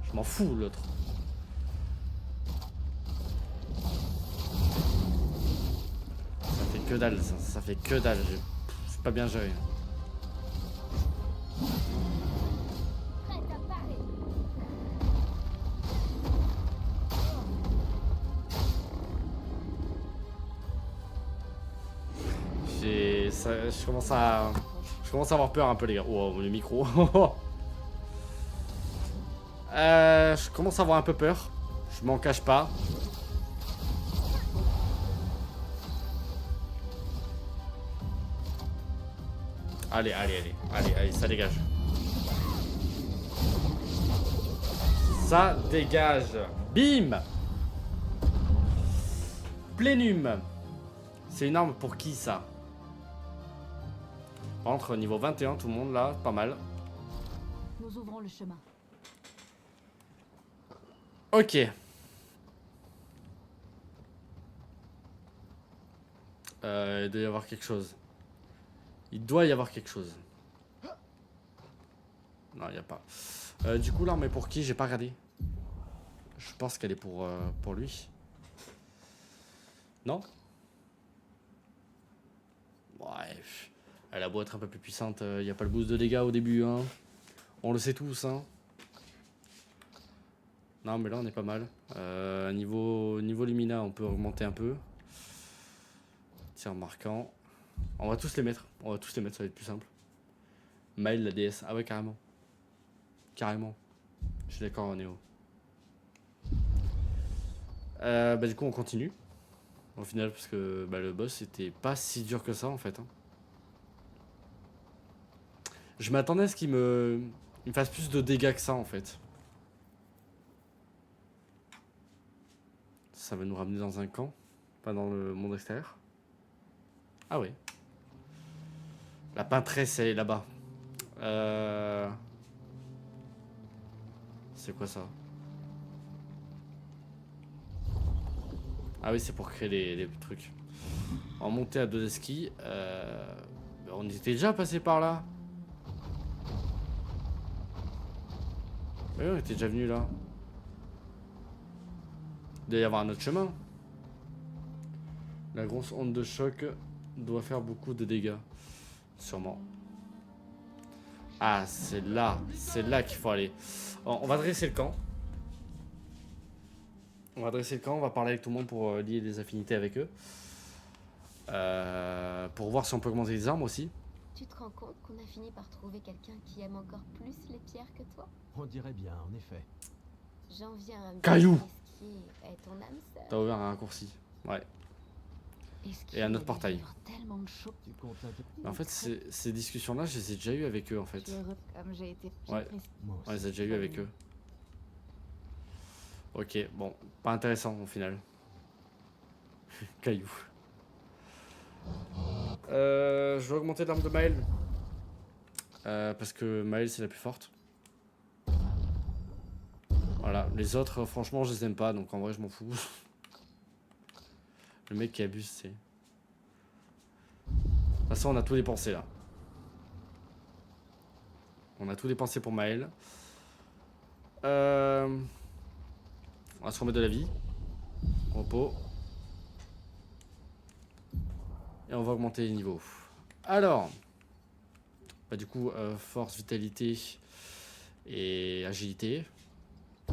Je m'en fous, l'autre. Ça fait que dalle, ça fait que dalle. C'est pas bien géré. Prête à parer. Je commence à avoir peur un peu, les gars. Oh, le micro. Je commence à avoir un peu peur. Je m'en cache pas. Allez, ça dégage. Ça dégage. Bim! Plénum. C'est une arme pour qui, ça? Entre niveau 21, tout le monde là, pas mal. Nous ouvrons le chemin. Ok. Il doit y avoir quelque chose. Il doit y avoir quelque chose. Non, il n'y a pas. Du coup, l'arme est pour qui? J'ai pas regardé. Je pense qu'elle est pour lui. Non? Ouais. Elle a beau être un peu plus puissante, il n'y a pas le boost de dégâts au début, hein. On le sait tous, hein. Non, mais là, on est pas mal. Niveau Lumina, on peut augmenter un peu. Tir marquant. On va tous les mettre. Ça va être plus simple. Maël, la DS. Ah ouais, carrément. Carrément. Je suis d'accord, Néo. Bah, du coup, on continue. Au final, parce que bah, le boss était pas si dur que ça, en fait. Hein. Je m'attendais à ce qu'il me fasse plus de dégâts que ça, en fait. Ça va nous ramener dans un camp. Pas dans le monde extérieur. Ah ouais. La peintresse, elle est là-bas. C'est quoi ça? Ah oui, c'est pour créer les trucs. On va monter à deux skis. On était déjà passé par là. Oui, on était déjà venu là. Il doit y avoir un autre chemin. La grosse onde de choc doit faire beaucoup de dégâts. Sûrement. Ah, c'est là qu'il faut aller. On va dresser le camp. On va parler avec tout le monde pour lier des affinités avec eux. Pour voir si on peut augmenter les armes aussi. Tu te rends compte qu'on a fini par trouver quelqu'un qui aime encore plus les pierres que toi? On dirait bien, en effet. J'en viens à me Caillou. demander ce qui est ton âme sœur. T'as ouvert un raccourci. Ouais. Et un autre portail. Tellement de choses. Tu comptes Mais en fait, ces discussions-là, je les ai déjà eues avec eux en fait. Comme j'ai été. Ouais. Moi On aussi. les a déjà eues avec eux. Ok, bon. Pas intéressant au final. Caillou. Je vais augmenter l'arme de Maël. Parce que Maël, c'est la plus forte. Voilà. Les autres, franchement, je les aime pas. Donc en vrai, je m'en fous. Le mec qui abuse, c'est... De toute façon, on a tout dépensé là. On a tout dépensé pour Maël. On va se remettre de la vie. Repos. Et on va augmenter les niveaux. Alors. Bah, du coup, force, vitalité et agilité.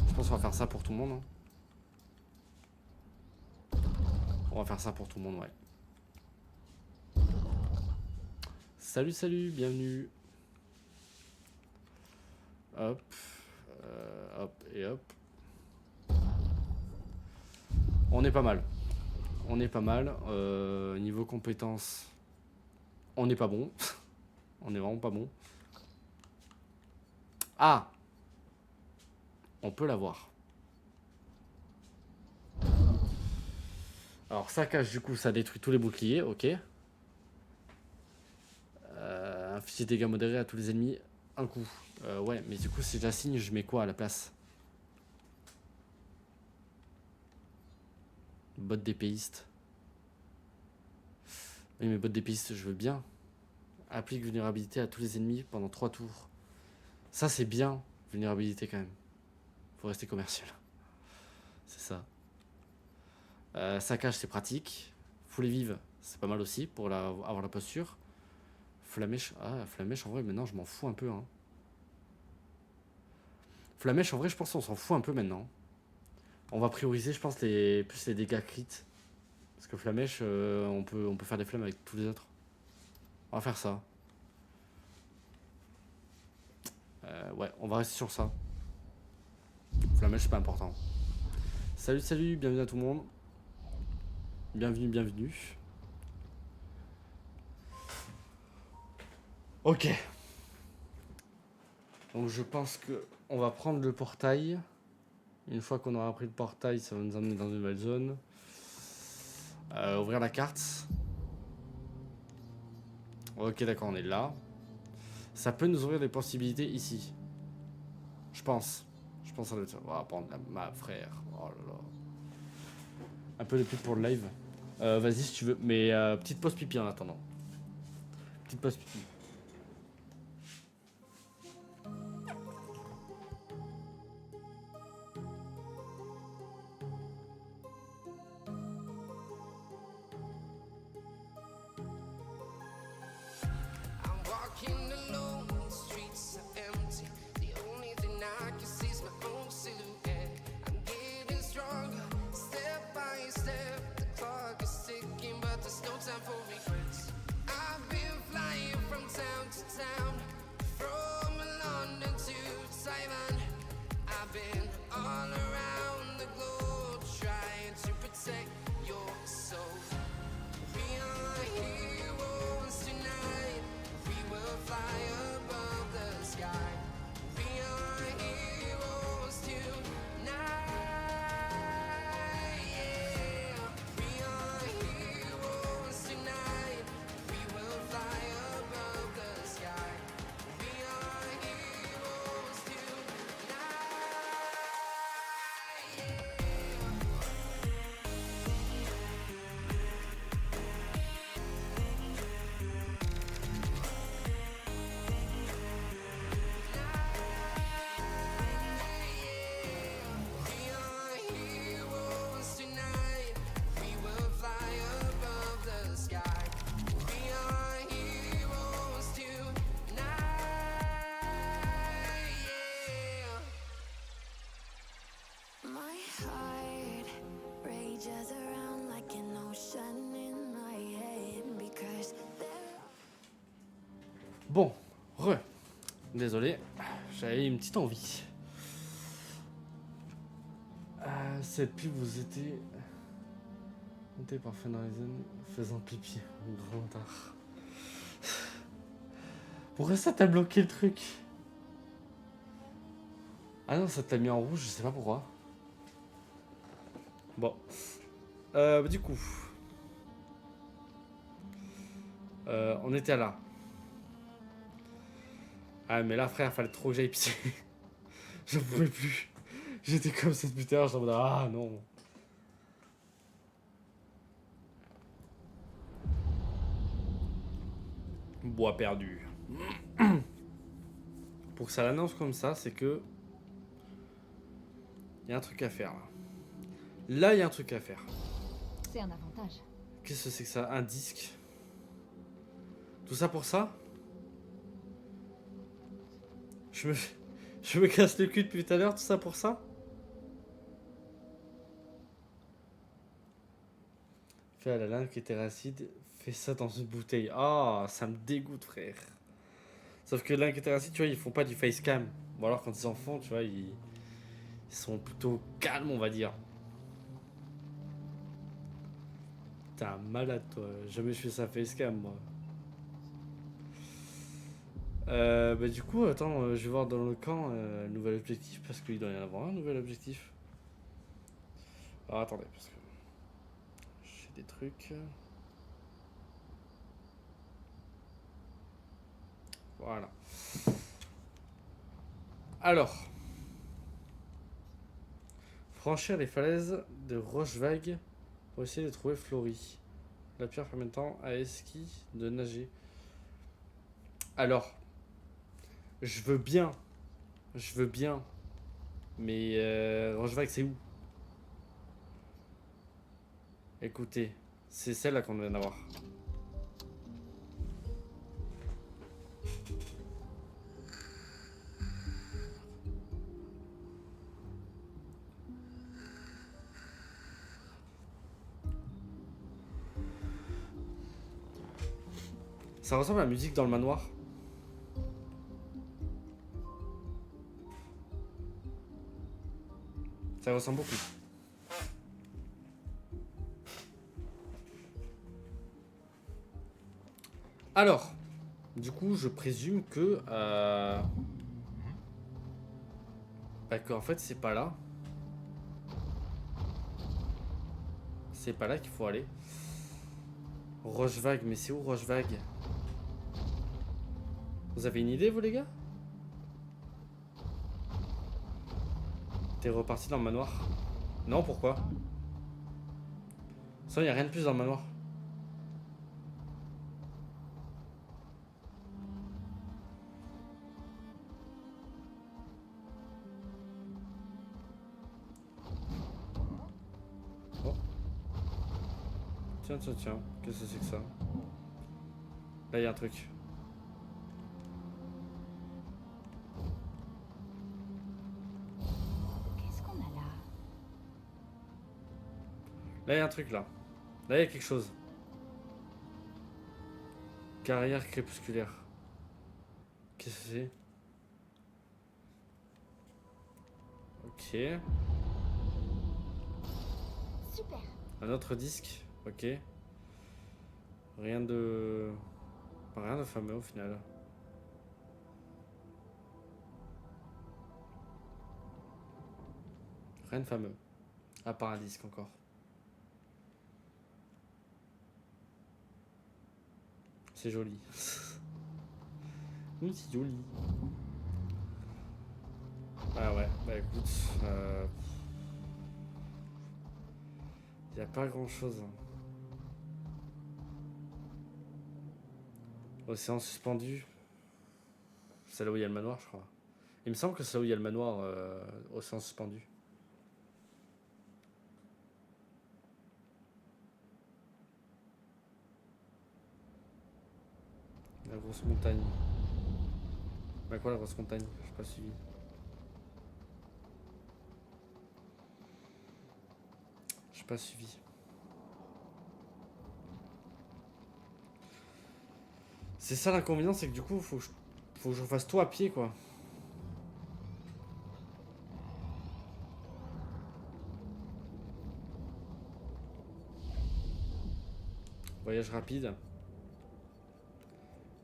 Je pense qu'on va faire ça pour tout le monde. Hein. On va faire ça pour tout le monde, ouais. Salut, salut, bienvenue. Hop. Hop et hop. On est pas mal. On est pas mal. Niveau compétences, on n'est pas bon. On est vraiment pas bon. Ah! On peut l'avoir. Alors, saccage, du coup, ça détruit tous les boucliers, ok. Inflige dégâts modérés à tous les ennemis, un coup. Ouais, mais du coup, si j'assigne, je mets quoi à la place? Bot d'épéiste. Oui, mais bot d'épéiste, je veux bien. Applique vulnérabilité à tous les ennemis pendant 3 tours. Ça, c'est bien, vulnérabilité quand même. Faut rester commercial. C'est ça. Saccage, c'est pratique. Foulée vive, c'est pas mal aussi pour avoir la posture. Flamèche, Flamèche, en vrai, maintenant, je m'en fous un peu. Hein. Flamèche, en vrai, je pense qu'on s'en fout un peu maintenant. On va prioriser, je pense, plus les dégâts crit. Parce que Flamèche, on peut faire des flammes avec tous les autres. On va faire ça. Ouais, on va rester sur ça. Flamèche, c'est pas important. Salut, bienvenue à tout le monde. Bienvenue. Ok. Donc je pense que on va prendre le portail. Une fois qu'on aura pris le portail, ça va nous amener dans une nouvelle zone. Ouvrir la carte. Ok, d'accord, on est là. Ça peut nous ouvrir des possibilités ici. Je pense. On va prendre la map, frère. Oh là là. Un peu de pub pour le live. Vas-y si tu veux. Mais petite pause pipi en attendant. Petite pause pipi. Bon, désolé, j'avais une petite envie. Cette pub vous était montée par Fenrisen faisant pipi au grand art. Pourquoi ça t'a bloqué le truc? Ah non, ça t'a mis en rouge, je sais pas pourquoi. Bon. Du coup. On était là. Ah mais là frère, fallait trop que j'aille pisser. J'en pouvais plus. J'étais comme cette putain, j'en mode ah non. Bois perdu. Pour que ça l'annonce comme ça, c'est que il y a un truc à faire là. Là, il y a un truc à faire. C'est un avantage. Qu'est-ce que c'est que ça? Un disque. Tout ça pour ça? Je me casse le cul depuis tout à l'heure, tout ça pour ça? Fais à la lingue qui était acide, fais ça dans une bouteille. Ah, ça me dégoûte, frère. Sauf que lingue qui était acide, tu vois, ils font pas du facecam. Ou alors quand ils en font, tu vois, ils sont plutôt calmes, on va dire. T'es un malade, toi. Jamais je fais ça facecam, moi. Bah du coup, attends, je vais voir dans le camp nouvel objectif, parce qu'il doit y en avoir un nouvel objectif. Alors attendez, parce que... Shit. J'ai des trucs. Voilà. Alors. Franchir les falaises de Rochevague pour essayer de trouver Florie. La pierre permettant à Eski de nager. Alors. Je veux bien. Mais Rochevague, c'est où? Écoutez, c'est celle-là qu'on vient d'avoir. Ça ressemble à la musique dans le manoir. Ça ressemble beaucoup. Alors, du coup, je présume que... bah, qu'en fait, c'est pas là. C'est pas là qu'il faut aller. Rochevague, mais c'est où Rochevague? Vous avez une idée, vous, les gars? T'es reparti dans le manoir? Non, pourquoi? Ça, y a rien de plus dans le manoir. Oh. Tiens, qu'est-ce que c'est que ça? Là, il y a un truc. Qu'est-ce qu'on a là? Là, il y a un truc, là. Là, il y a quelque chose. Carrière crépusculaire. Qu'est-ce que c'est? Ok. Super. Un autre disque. Ok. Rien de fameux au final. Rien de fameux. À part un disque encore. C'est joli. Oui, c'est joli. Ah ouais, bah écoute. Y a pas grand chose. Océan suspendu. C'est là où il y a le manoir, je crois. Il me semble que c'est là où il y a le manoir, Océan suspendu. La grosse montagne. Bah quoi la grosse montagne? J'ai pas suivi. J'ai pas suivi. C'est ça l'inconvénient, c'est que du coup faut que je fasse tout à pied quoi. Voyage rapide.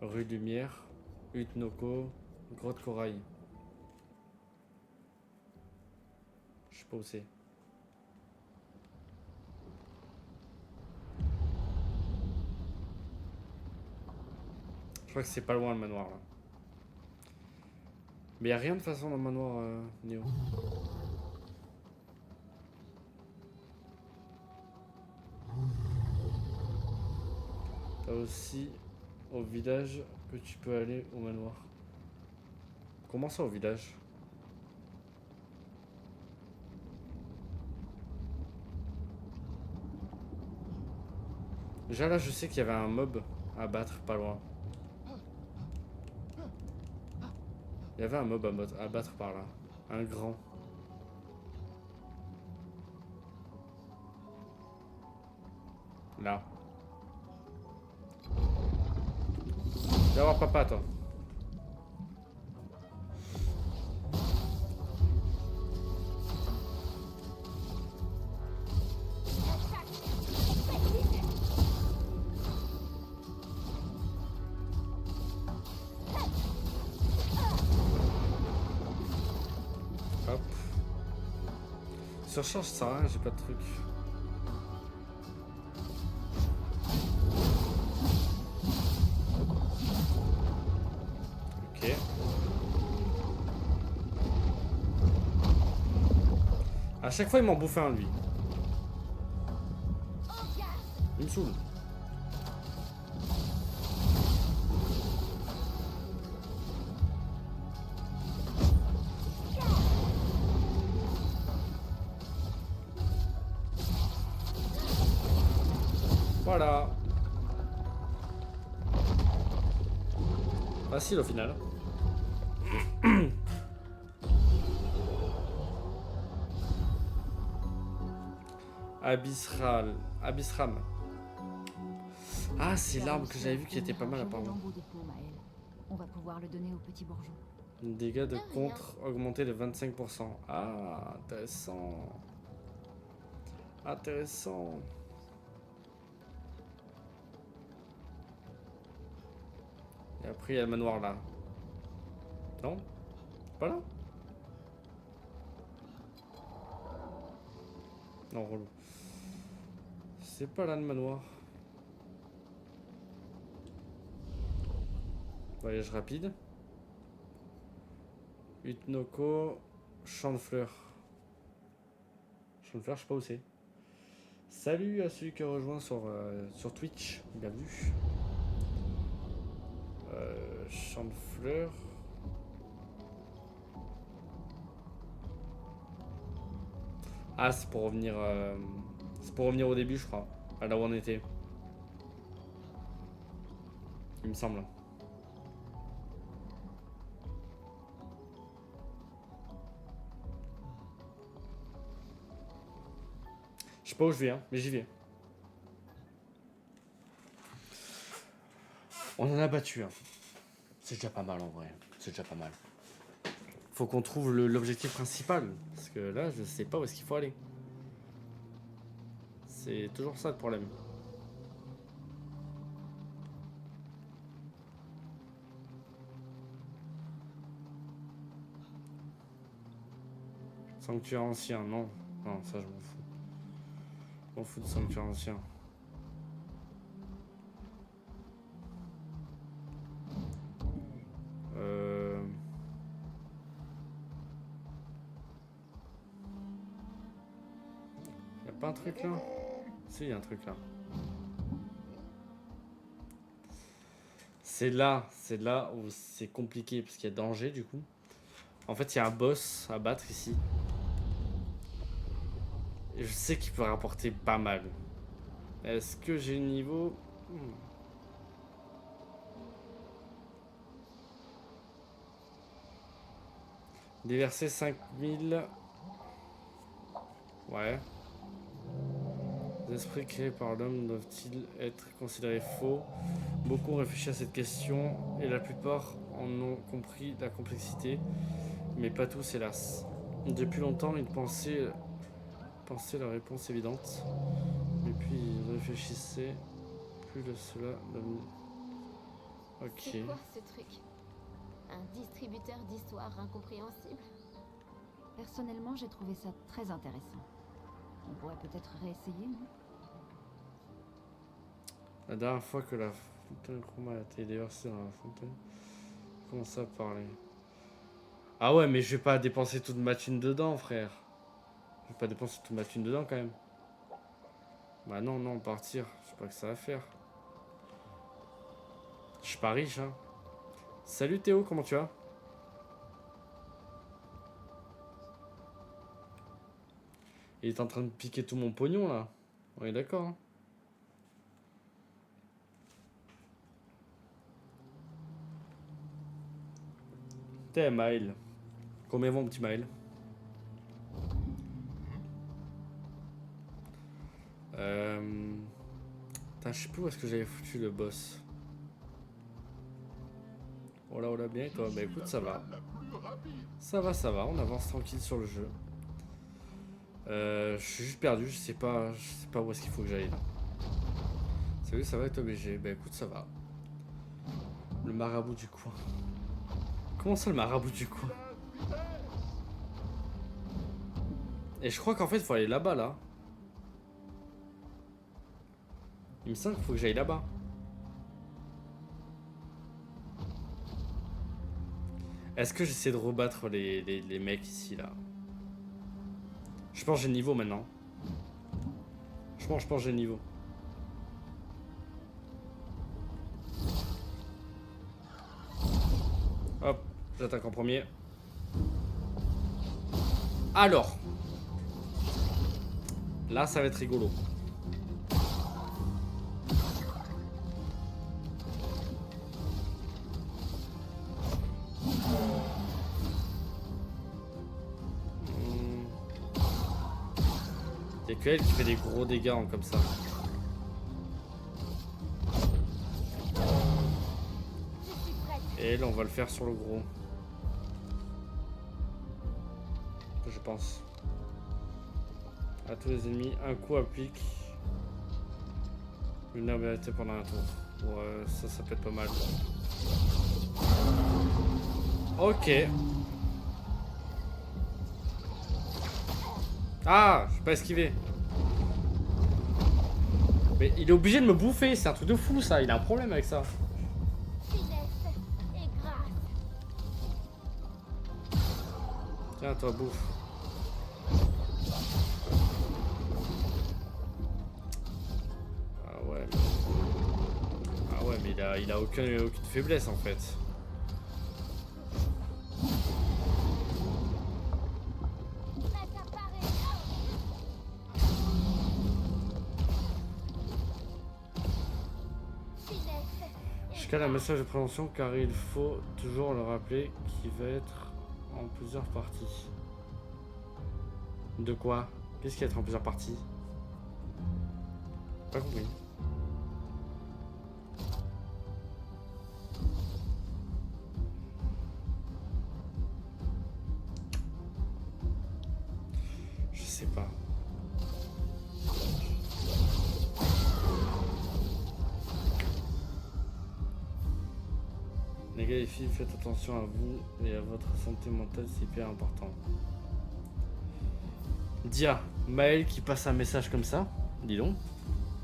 Rue Lumière, Hutte Noko, Grotte Corail. Je sais pas où c'est. Je crois que c'est pas loin le manoir là. Mais y a rien de façon dans le manoir Néo. T'as aussi au village que tu peux aller au manoir. Comment ça au village? Déjà là je sais qu'il y avait un mob à battre pas loin. Il y avait un mob à battre par là. Un grand. Là. Viens voir papa toi. Hop. Surcharge ça sert à rien, j'ai pas de truc. À chaque fois, il m'en bouffe un, lui. Il me saoule. Voilà. Facile au final. Abyssram. Ah, c'est l'arme que j'avais vu qui était pas mal apparemment. Lambeau de paume à elle. On va pouvoir le donner au petit bourgeon. Dégâts de De rien. contre augmentés de 25%. Ah, intéressant. Intéressant. Et après, il y a le manoir là. Non? Pas là? Non, relou. C'est pas là le manoir. Voyage rapide. Utnoko, champ de fleurs. Champ de fleurs, je sais pas où c'est. Salut à celui qui a rejoint sur Twitch. Bienvenue. Champ de fleurs. Ah, c'est pour revenir. C'est pour revenir au début, je crois. À là où on était. Il me semble. Je sais pas où je vais, hein, mais j'y vais. On en a battu, hein. C'est déjà pas mal en vrai. C'est déjà pas mal. Faut qu'on trouve l'objectif principal. Parce que là, je sais pas où est-ce qu'il faut aller. C'est toujours ça le problème. Sanctuaire ancien, non. Non, ça je m'en fous. Je m'en fous de sanctuaire ancien. Y'a pas un truc là? Si, y'a un truc là. C'est là où c'est compliqué parce qu'il y a danger du coup. En fait, il y a un boss à battre ici. Et je sais qu'il peut rapporter pas mal. Est-ce que j'ai le niveau? Déverser 5000. Ouais. Les esprits créés par l'homme doivent-ils être considérés faux? Beaucoup ont réfléchi à cette question et la plupart en ont compris la complexité, mais pas tous hélas. Depuis longtemps, ils pensaient la réponse évidente, mais puis ils réfléchissaient plus de cela. Ok. C'est quoi ce truc? Un distributeur d'histoires incompréhensibles? Personnellement, j'ai trouvé ça très intéressant. On pourrait peut-être réessayer, non? La dernière fois que la fontaine chroma a été déversée dans la fontaine, je commence à parler. Ah ouais, mais je vais pas dépenser toute ma thune dedans, frère. Je vais pas dépenser toute ma thune dedans quand même. Bah non, non, partir. Je sais pas que ça va faire. Je suis pas riche, hein. Salut Théo, comment tu vas? Il est en train de piquer tout mon pognon là. On est d'accord, hein. T'es Maël. Combien va mon petit Maël? Putain, je sais plus où est-ce que j'avais foutu le boss. Oh là, bien et toi? Bah écoute, ça va. Ça va, on avance tranquille sur le jeu. Je suis juste perdu, je sais pas où est-ce qu'il faut que j'aille là. Salut, ça va être obligé. Bah écoute, ça va. Le marabout du coin. Comment ça, le marabout du coin? Et je crois qu'en fait, il faut aller là-bas, là. Il me semble qu'il faut que j'aille là-bas. Est-ce que j'essaie de rebattre les mecs ici, là? Je pense que j'ai le niveau maintenant. Je pense que j'ai le niveau. Hop, j'attaque en premier. Alors. Là, ça va être rigolo. Il y a que elle qui fait des gros dégâts en comme ça. Et elle, on va le faire sur le gros. Je pense. À tous les ennemis, un coup applique une vulnérabilité pendant un tour. Ouais, ça peut être pas mal. Ok. Ah, je peux pas esquiver. Mais il est obligé de me bouffer, c'est un truc de fou ça, il a un problème avec ça. Tiens, toi, bouffe. Ah ouais, mais... Ah ouais, mais il a aucune faiblesse en fait. Jusqu'à la message de prévention car il faut toujours le rappeler qu'il va être en plusieurs parties. De quoi? Qu'est-ce qu'il va être en plusieurs parties? Pas compris. Je sais pas. Les gars et les filles, faites attention à vous et à votre santé mentale, c'est hyper important. Dia, Maël qui passe un message comme ça, dis donc.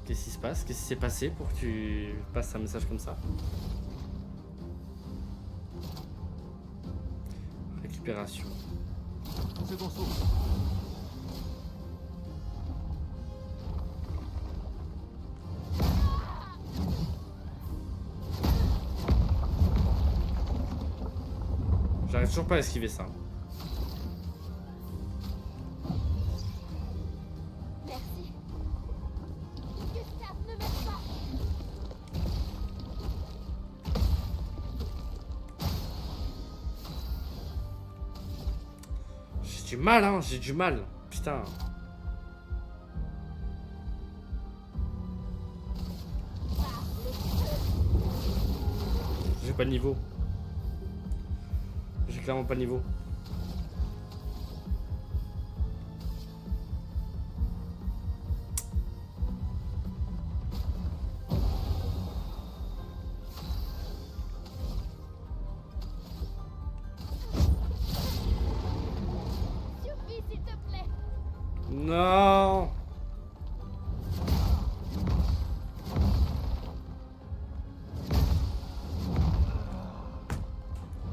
Qu'est-ce qui se passe? Qu'est-ce qui s'est passé pour que tu passes un message comme ça? Récupération. Second saut. J'arrive toujours pas à esquiver ça. Merci. Gustave, ne m'aide pas. J'ai du mal, hein, j'ai du mal. Putain. J'ai pas de niveau. J'ai clairement pas de niveau. Survie, s'il te plaît. Non.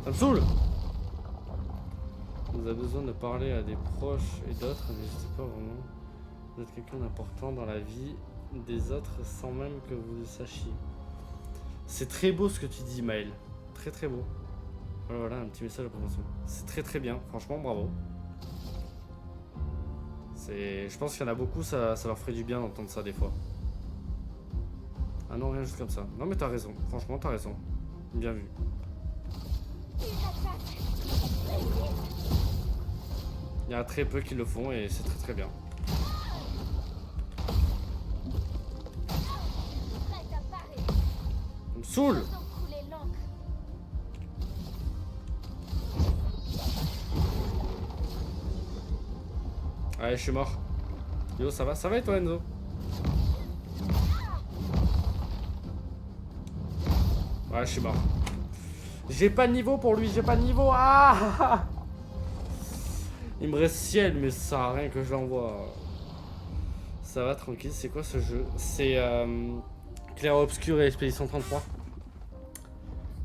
Ça me saoule. Vous avez besoin de parler à des proches et d'autres, n'hésitez pas vraiment. Vous êtes quelqu'un d'important dans la vie des autres sans même que vous le sachiez. C'est très beau ce que tu dis, Maël. Très très beau. Voilà, un petit message de prévention. C'est très très bien, franchement, bravo. Je pense qu'il y en a beaucoup, ça leur ferait du bien d'entendre ça des fois. Ah non, rien juste comme ça. Non mais t'as raison, franchement t'as raison. Bien vu. Il y a très peu qui le font et c'est très très bien. Ça me saoule. Allez, je suis mort. Yo, ça va? Ça va et toi, Enzo? Ouais, je suis mort. J'ai pas de niveau pour lui, j'ai pas de niveau. Ah! Il me reste ciel, mais ça sert à rien que je l'envoie. Ça va, tranquille. C'est quoi ce jeu? C'est Clair Obscur et Expédition 33.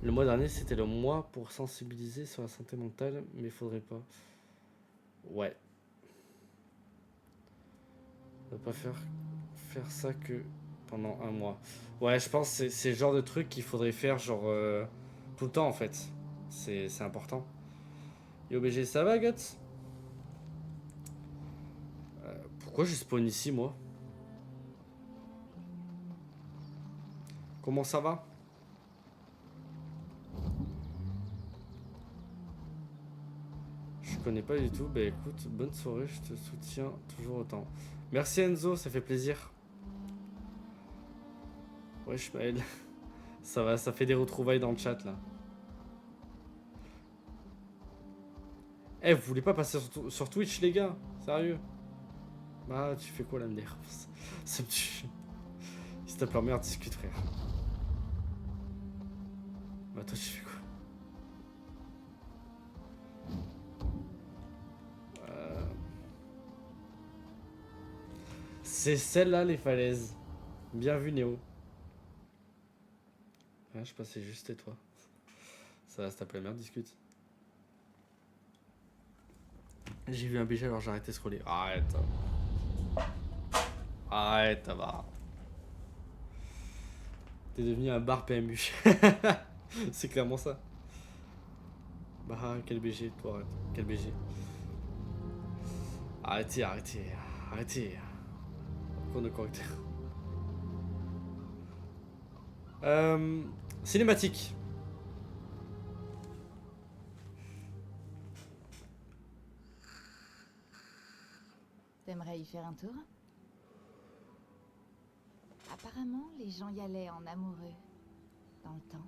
Le mois dernier, c'était le mois pour sensibiliser sur la santé mentale, mais il faudrait pas. Ouais. peut pas faire ça que pendant un mois. Ouais, je pense que c'est le genre de truc qu'il faudrait faire genre tout le temps en fait. C'est important. Yo BG, ça va Guts? Pourquoi j'ai spawn ici moi? Comment ça va? Je connais pas du tout. Bah écoute, bonne soirée, je te soutiens toujours autant. Merci Enzo, ça fait plaisir. Wesh Maël. Ça va, ça fait des retrouvailles dans le chat là. Eh, vous voulez pas passer sur Twitch les gars? Sérieux? Bah tu fais quoi là MDR? Ça me tue. Si t'as pas merde, discute frère. Bah toi tu fais quoi? C'est celle-là les falaises. Bien vu Néo. Ouais, je passais juste et toi. Ça va, se taper la merde, discute. J'ai vu un BG alors j'ai arrêté de scroller. Arrête. Arrête, ça va. T'es devenu un bar PMU. C'est clairement ça. Bah, quel BG, toi, arrête. Quel BG. Arrêtez. Prendre le correcteur. Cinématique. T'aimerais y faire un tour? Apparemment, les gens y allaient en amoureux. Dans le temps.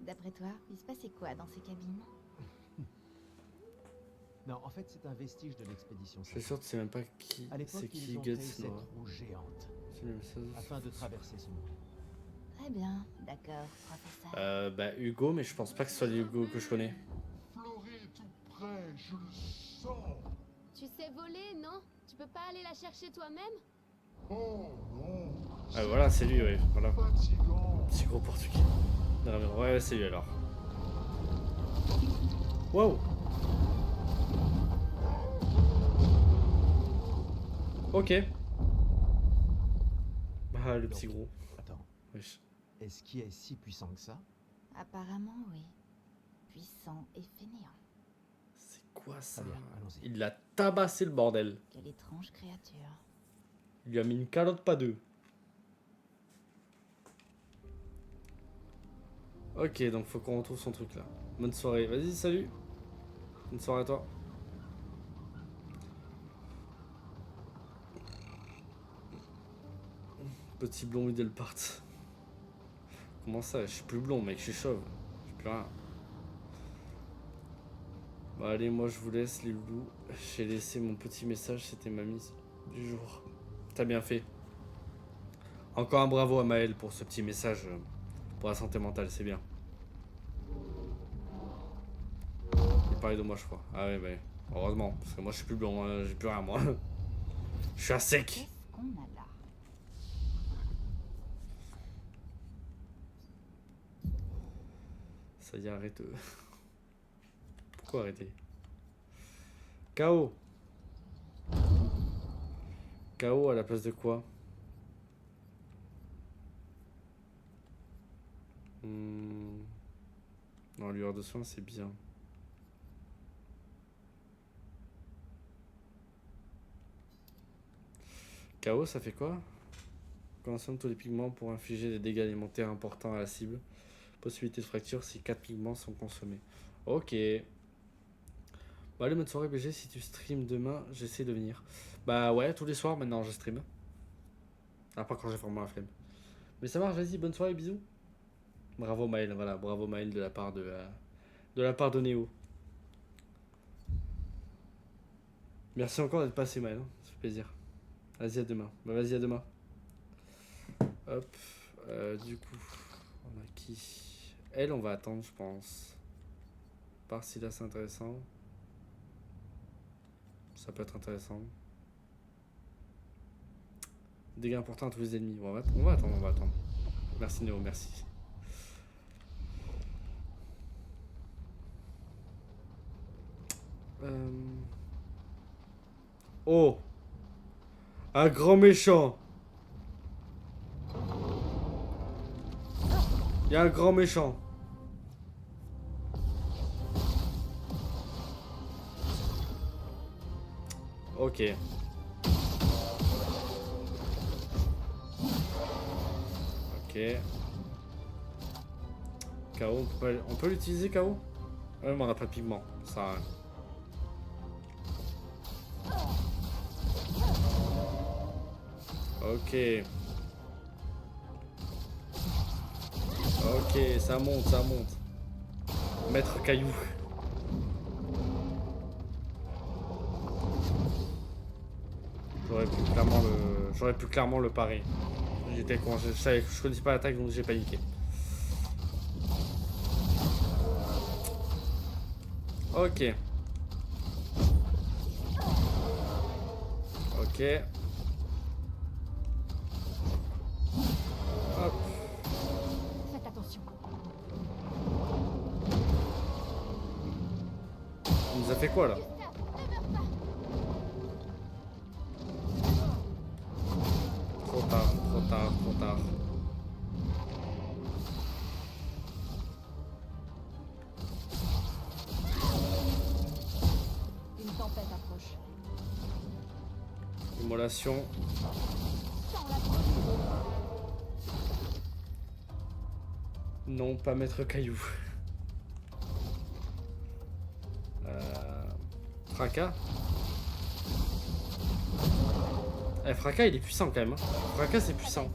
D'après toi, il se passait quoi dans ces cabines? Non, en fait, c'est un vestige de l'expédition. Je suis sûr que tu sais même pas qui À l'époque, c'est qui ils ont créé Guts. cette roue géante C'est le message. afin de traverser ce monde. Très bien, d'accord, professeur. Bah Hugo, mais je pense pas que ce soit le Hugo que je connais. Florée est tout près, je le sens. Tu sais voler, non? Tu peux pas aller la chercher toi-même? Oh non. Ah voilà, c'est lui, ouais. Voilà. Fatigant. Petit gros portugais. Non, mais ouais, c'est lui alors. Wow. Ok. Bah le petit gros. Attends, Wesh. est-ce qu'il est si puissant que ça? Apparemment, oui. Puissant et fainéant. C'est quoi ça? Très bien, allons-y. Il l'a tabassé le bordel. Quelle étrange créature. Il lui a mis une calotte, pas deux. Ok, donc faut qu'on retrouve son truc là. Bonne soirée. Vas-y, salut. Bonne soirée à toi. Petit blond Middlepart. Comment ça? Je suis plus blond, mec, je suis chauve. Je suis plus rien. Bah allez, moi je vous laisse les loulous. J'ai laissé mon petit message, c'était ma mise du jour. T'as bien fait. Encore un bravo à Maël pour ce petit message pour la santé mentale, c'est bien. Il parlait de moi, je crois. Ah ouais, bah heureusement, parce que moi je suis plus blond, hein, j'ai plus rien moi. Je suis à sec. Qu'est-ce qu'on a là? Ça y est, arrête. Pourquoi arrêter? KO. KO à la place de quoi? Non, lueur de soin, c'est bien. KO, ça fait quoi? Consomme tous les pigments pour infliger des dégâts alimentaires importants à la cible. Possibilité de fracture si 4 pigments sont consommés. Ok. Bah allez, bonne soirée BG, si tu stream demain, j'essaie de venir. Bah ouais, tous les soirs maintenant je stream. À part quand j'ai vraiment la flemme. Mais ça marche, vas-y, bonne soirée, bisous. Bravo Maël, voilà, bravo Maël de la part de Néo. Merci encore d'être passé Maël, hein, ça fait plaisir. Vas-y, à demain. Bah vas-y, à demain. Hop, du coup, on a qui? Elle, on va attendre, je pense. Par si là c'est intéressant. Ça peut être intéressant. Dégâts importants à tous les ennemis. Bon, on va attendre. Merci Néo, merci. Oh. Un grand méchant. Il y a un grand méchant. Ok. Ok. KO, on peut l'utiliser KO? Ouais, mais on n'a pas de pigment. Ça sert à rien. Ok. Ok, ça monte, ça monte. Maître Caillou. J'aurais pu clairement le parer. J'étais con, je connaissais pas l'attaque donc j'ai paniqué. Ok. Ok. Hop. Faites attention. Il nous a fait quoi là? Trop tard, trop tard, trop tard. Une tempête approche. Immolation. Non, pas Maître Caillou. Fracas. Eh, Fracas, il est puissant quand même. Hein. Fracas, c'est puissant.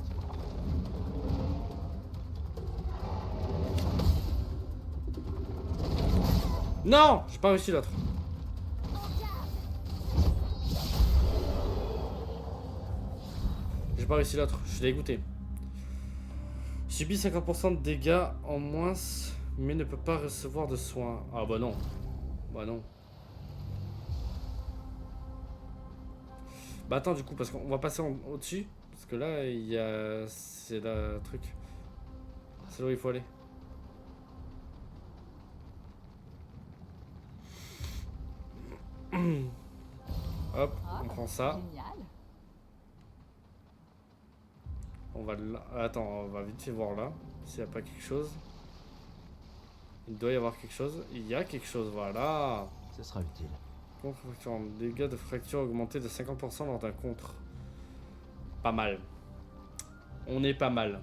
Non, j'ai pas réussi l'autre. J'ai pas réussi l'autre, je suis dégoûté. Subit 50% de dégâts en moins, mais ne peut pas recevoir de soins. Ah bah non. Bah non. Bah attends du coup, parce qu'on va passer au-dessus. Parce que là, il y a... C'est le truc. C'est là où il faut aller. Hop, on prend ça. Génial. On va là. Attends, on va vite fait voir là. S'il n'y a pas quelque chose. Il doit y avoir quelque chose. Il y a quelque chose, voilà. Ce sera utile. Contre-fracture. Dégâts de fracture augmentés de 50% lors d'un contre. Pas mal. On est pas mal.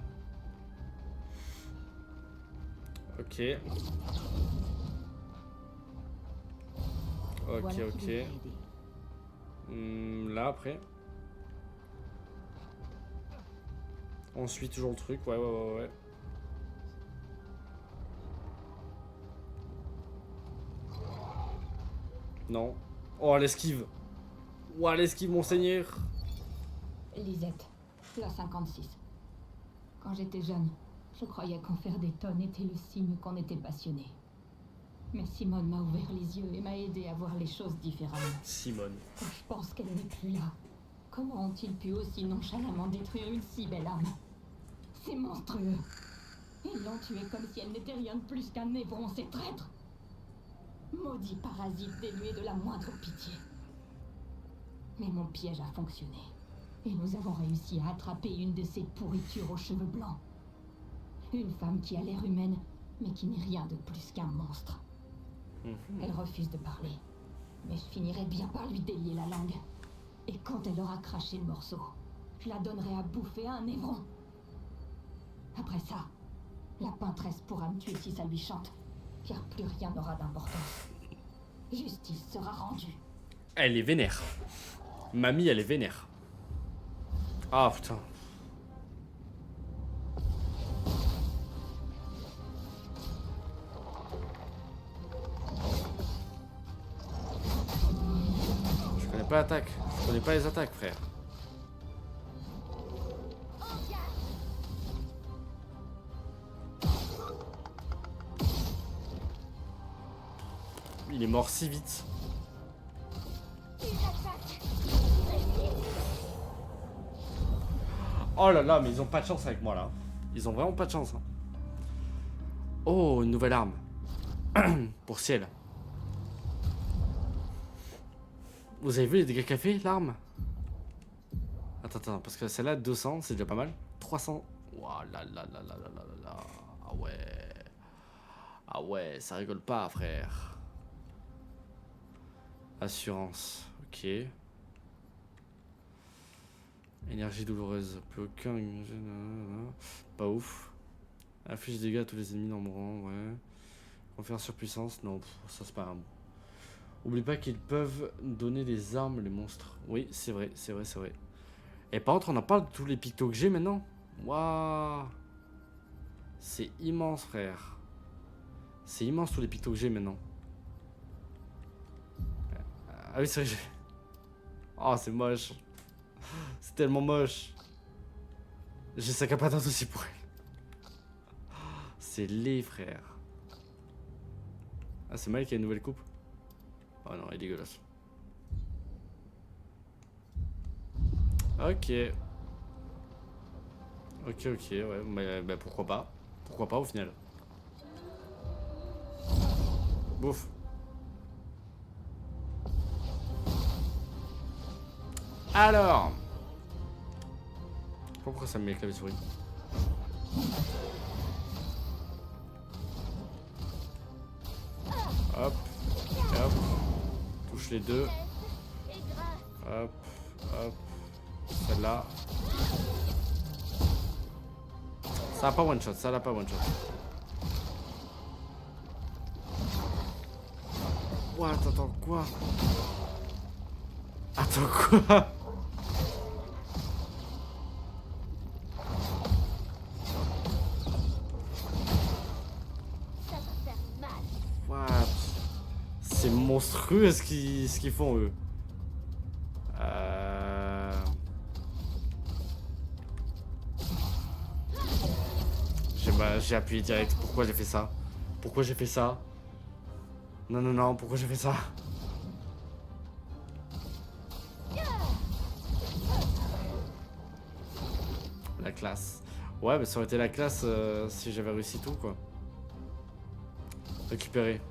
Ok. Ok, Voilà qui ok. devrait aider. Là après. On suit toujours le truc, ouais. Non. Oh, l'esquive. Ouah, l'esquive, monseigneur. Lisette, la 56. Quand j'étais jeune, je croyais qu'en faire des tonnes était le signe qu'on était passionné. Mais Simone m'a ouvert les yeux et m'a aidé à voir les choses différemment. Simone. Je pense qu'elle n'est plus là. Comment ont-ils pu aussi nonchalamment détruire une si belle âme? C'est monstrueux. Ils l'ont tuée comme si elle n'était rien de plus qu'un névron, ces traîtres. Maudit parasite dénué de la moindre pitié. Mais mon piège a fonctionné. Et nous avons réussi à attraper une de ces pourritures aux cheveux blancs. Une femme qui a l'air humaine, mais qui n'est rien de plus qu'un monstre. Elle refuse de parler. Mais je finirai bien par lui délier la langue. Et quand elle aura craché le morceau, je la donnerai à bouffer à un névron. Après ça, la peintresse pourra me tuer si ça lui chante, car plus rien n'aura d'importance. Justice sera rendue. Elle est vénère. Mamie, elle est vénère. Ah putain. Je connais pas l'attaque. Je connais pas les attaques, frère. Il est mort si vite. Oh là là, mais ils ont pas de chance avec moi là. Ils ont vraiment pas de chance. Hein. Oh, une nouvelle arme. Pour ciel. Vous avez vu les dégâts qu'a fait l'arme? Attends, parce que celle-là, 200, c'est déjà pas mal. 300. Ouah là là là là là là là là. Ah ouais. Ah ouais, ça rigole pas, frère. Assurance, ok. Énergie douloureuse, plus aucun. Pas ouf. Inflige des dégâts à tous les ennemis dans mon rang, ouais. Confère surpuissance, non, ça c'est pas un. Oublie pas qu'ils peuvent donner des armes, les monstres. Oui, c'est vrai. Et par contre, on en parle de tous les pictos que j'ai maintenant. Waouh. C'est immense, frère. C'est immense tous les pictos que j'ai maintenant. Ah oui, c'est vrai. Oh, c'est moche. C'est tellement moche. J'ai sa capatante aussi pour elle. C'est laid, frère. Ah, c'est mal qu'il y ait une nouvelle coupe. Oh non, elle est dégueulasse. Ok. Ok, ouais. Mais bah, pourquoi pas. Pourquoi pas au final. Bouf. Alors. Pourquoi ça me met clavier souris? Hop. Hop. Touche les deux. Hop. Hop. Celle-là. Ça a pas one shot, ça l'a pas one shot. What? Attends, quoi? Attends, quoi? What? C'est monstrueux ce qu'ils font eux. J'ai appuyé direct. Pourquoi j'ai fait ça? Pourquoi j'ai fait ça? Non, pourquoi j'ai fait ça? La classe. Ouais, mais ça aurait été la classe si j'avais réussi tout, quoi. Récupérer.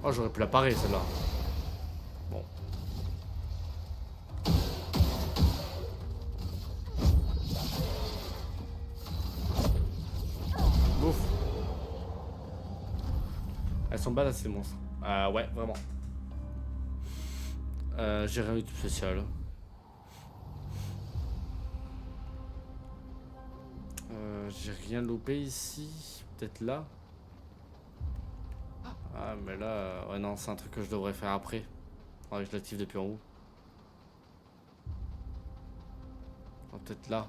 Oh, j'aurais pu la parer, celle-là. Bon. Bouf. Elles sont badass, ces monstres. Ouais, vraiment. J'ai rien eu de spécial. J'ai rien loupé ici. Peut-être là. Ah, mais là... ouais, non, c'est un truc que je devrais faire après. Faudrait que je l'active depuis en haut. Oh, peut-être là.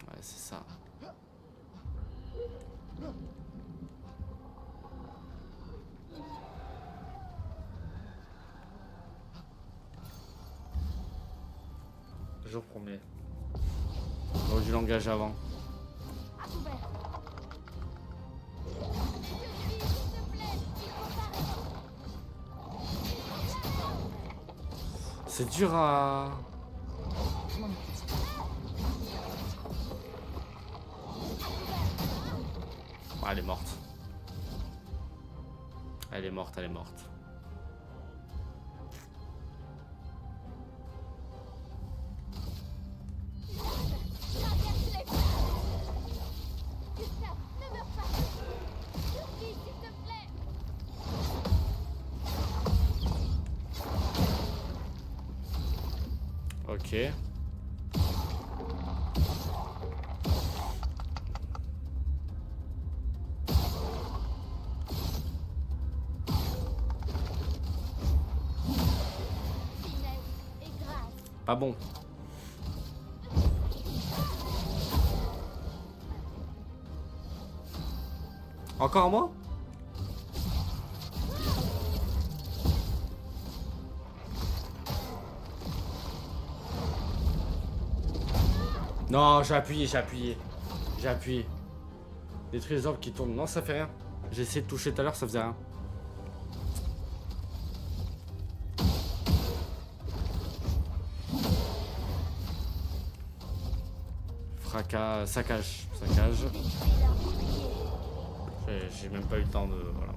Ouais, c'est ça. Jour premier. J'aurais dû l'engager avant. C'est dur à... Ah, elle est morte. Elle est morte. Ok. Pas bon. Encore à moi? Non, j'ai appuyé. Détruire les orbes qui tournent. Non, ça fait rien. J'ai essayé de toucher tout à l'heure, ça faisait rien. Fracas, saccage. J'ai même pas eu le temps de... Voilà.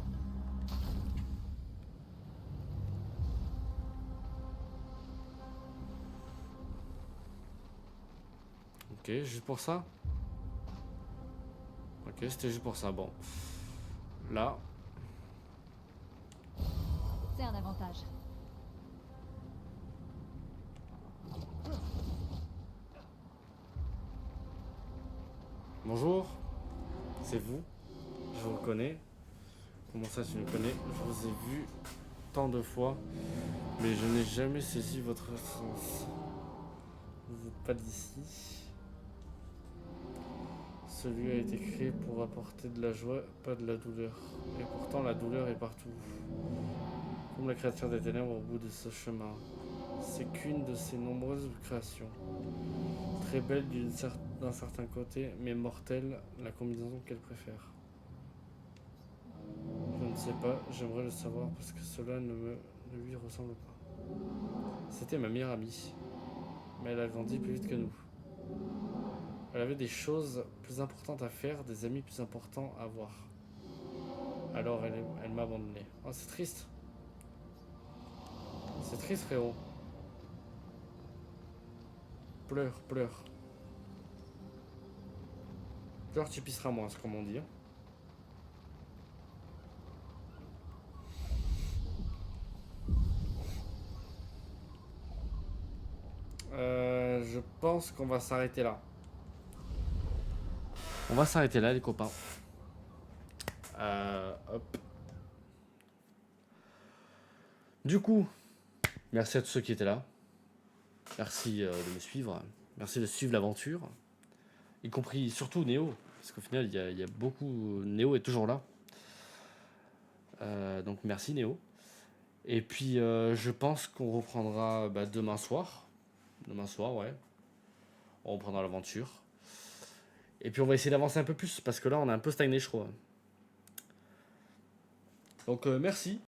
Ok, juste pour ça. Ok, c'était juste pour ça, bon. Là. C'est un avantage. Bonjour. C'est vous. Je vous connais. Comment ça tu me connais? Je vous ai vu tant de fois, mais je n'ai jamais saisi votre sens. Vous n'êtes pas d'ici. Ce lieu a été créé pour apporter de la joie, pas de la douleur. Et pourtant la douleur est partout. Comme la créature des ténèbres au bout de ce chemin. C'est qu'une de ces nombreuses créations. Très belle d'un certain côté, mais mortelle, la combinaison qu'elle préfère. Je ne sais pas, j'aimerais le savoir parce que cela ne lui ressemble pas. C'était ma meilleure amie, mais elle a grandi plus vite que nous. Elle avait des choses plus importantes à faire, des amis plus importants à voir. Alors elle m'a abandonné. Oh, c'est triste. C'est triste, frérot. Pleure, pleure. Pleure, tu pisseras moins, c'est comme on dit. Je pense qu'on va s'arrêter là. On va s'arrêter là, les copains. Hop. Du coup, merci à tous ceux qui étaient là. Merci de me suivre. Merci de suivre l'aventure. Y compris surtout Néo. Parce qu'au final, il y a beaucoup... Néo est toujours là. Donc merci Néo. Et puis je pense qu'on reprendra demain soir. Demain soir, ouais. On reprendra l'aventure. Et puis on va essayer d'avancer un peu plus. Parce que là, on a un peu stagné, je crois. Donc merci.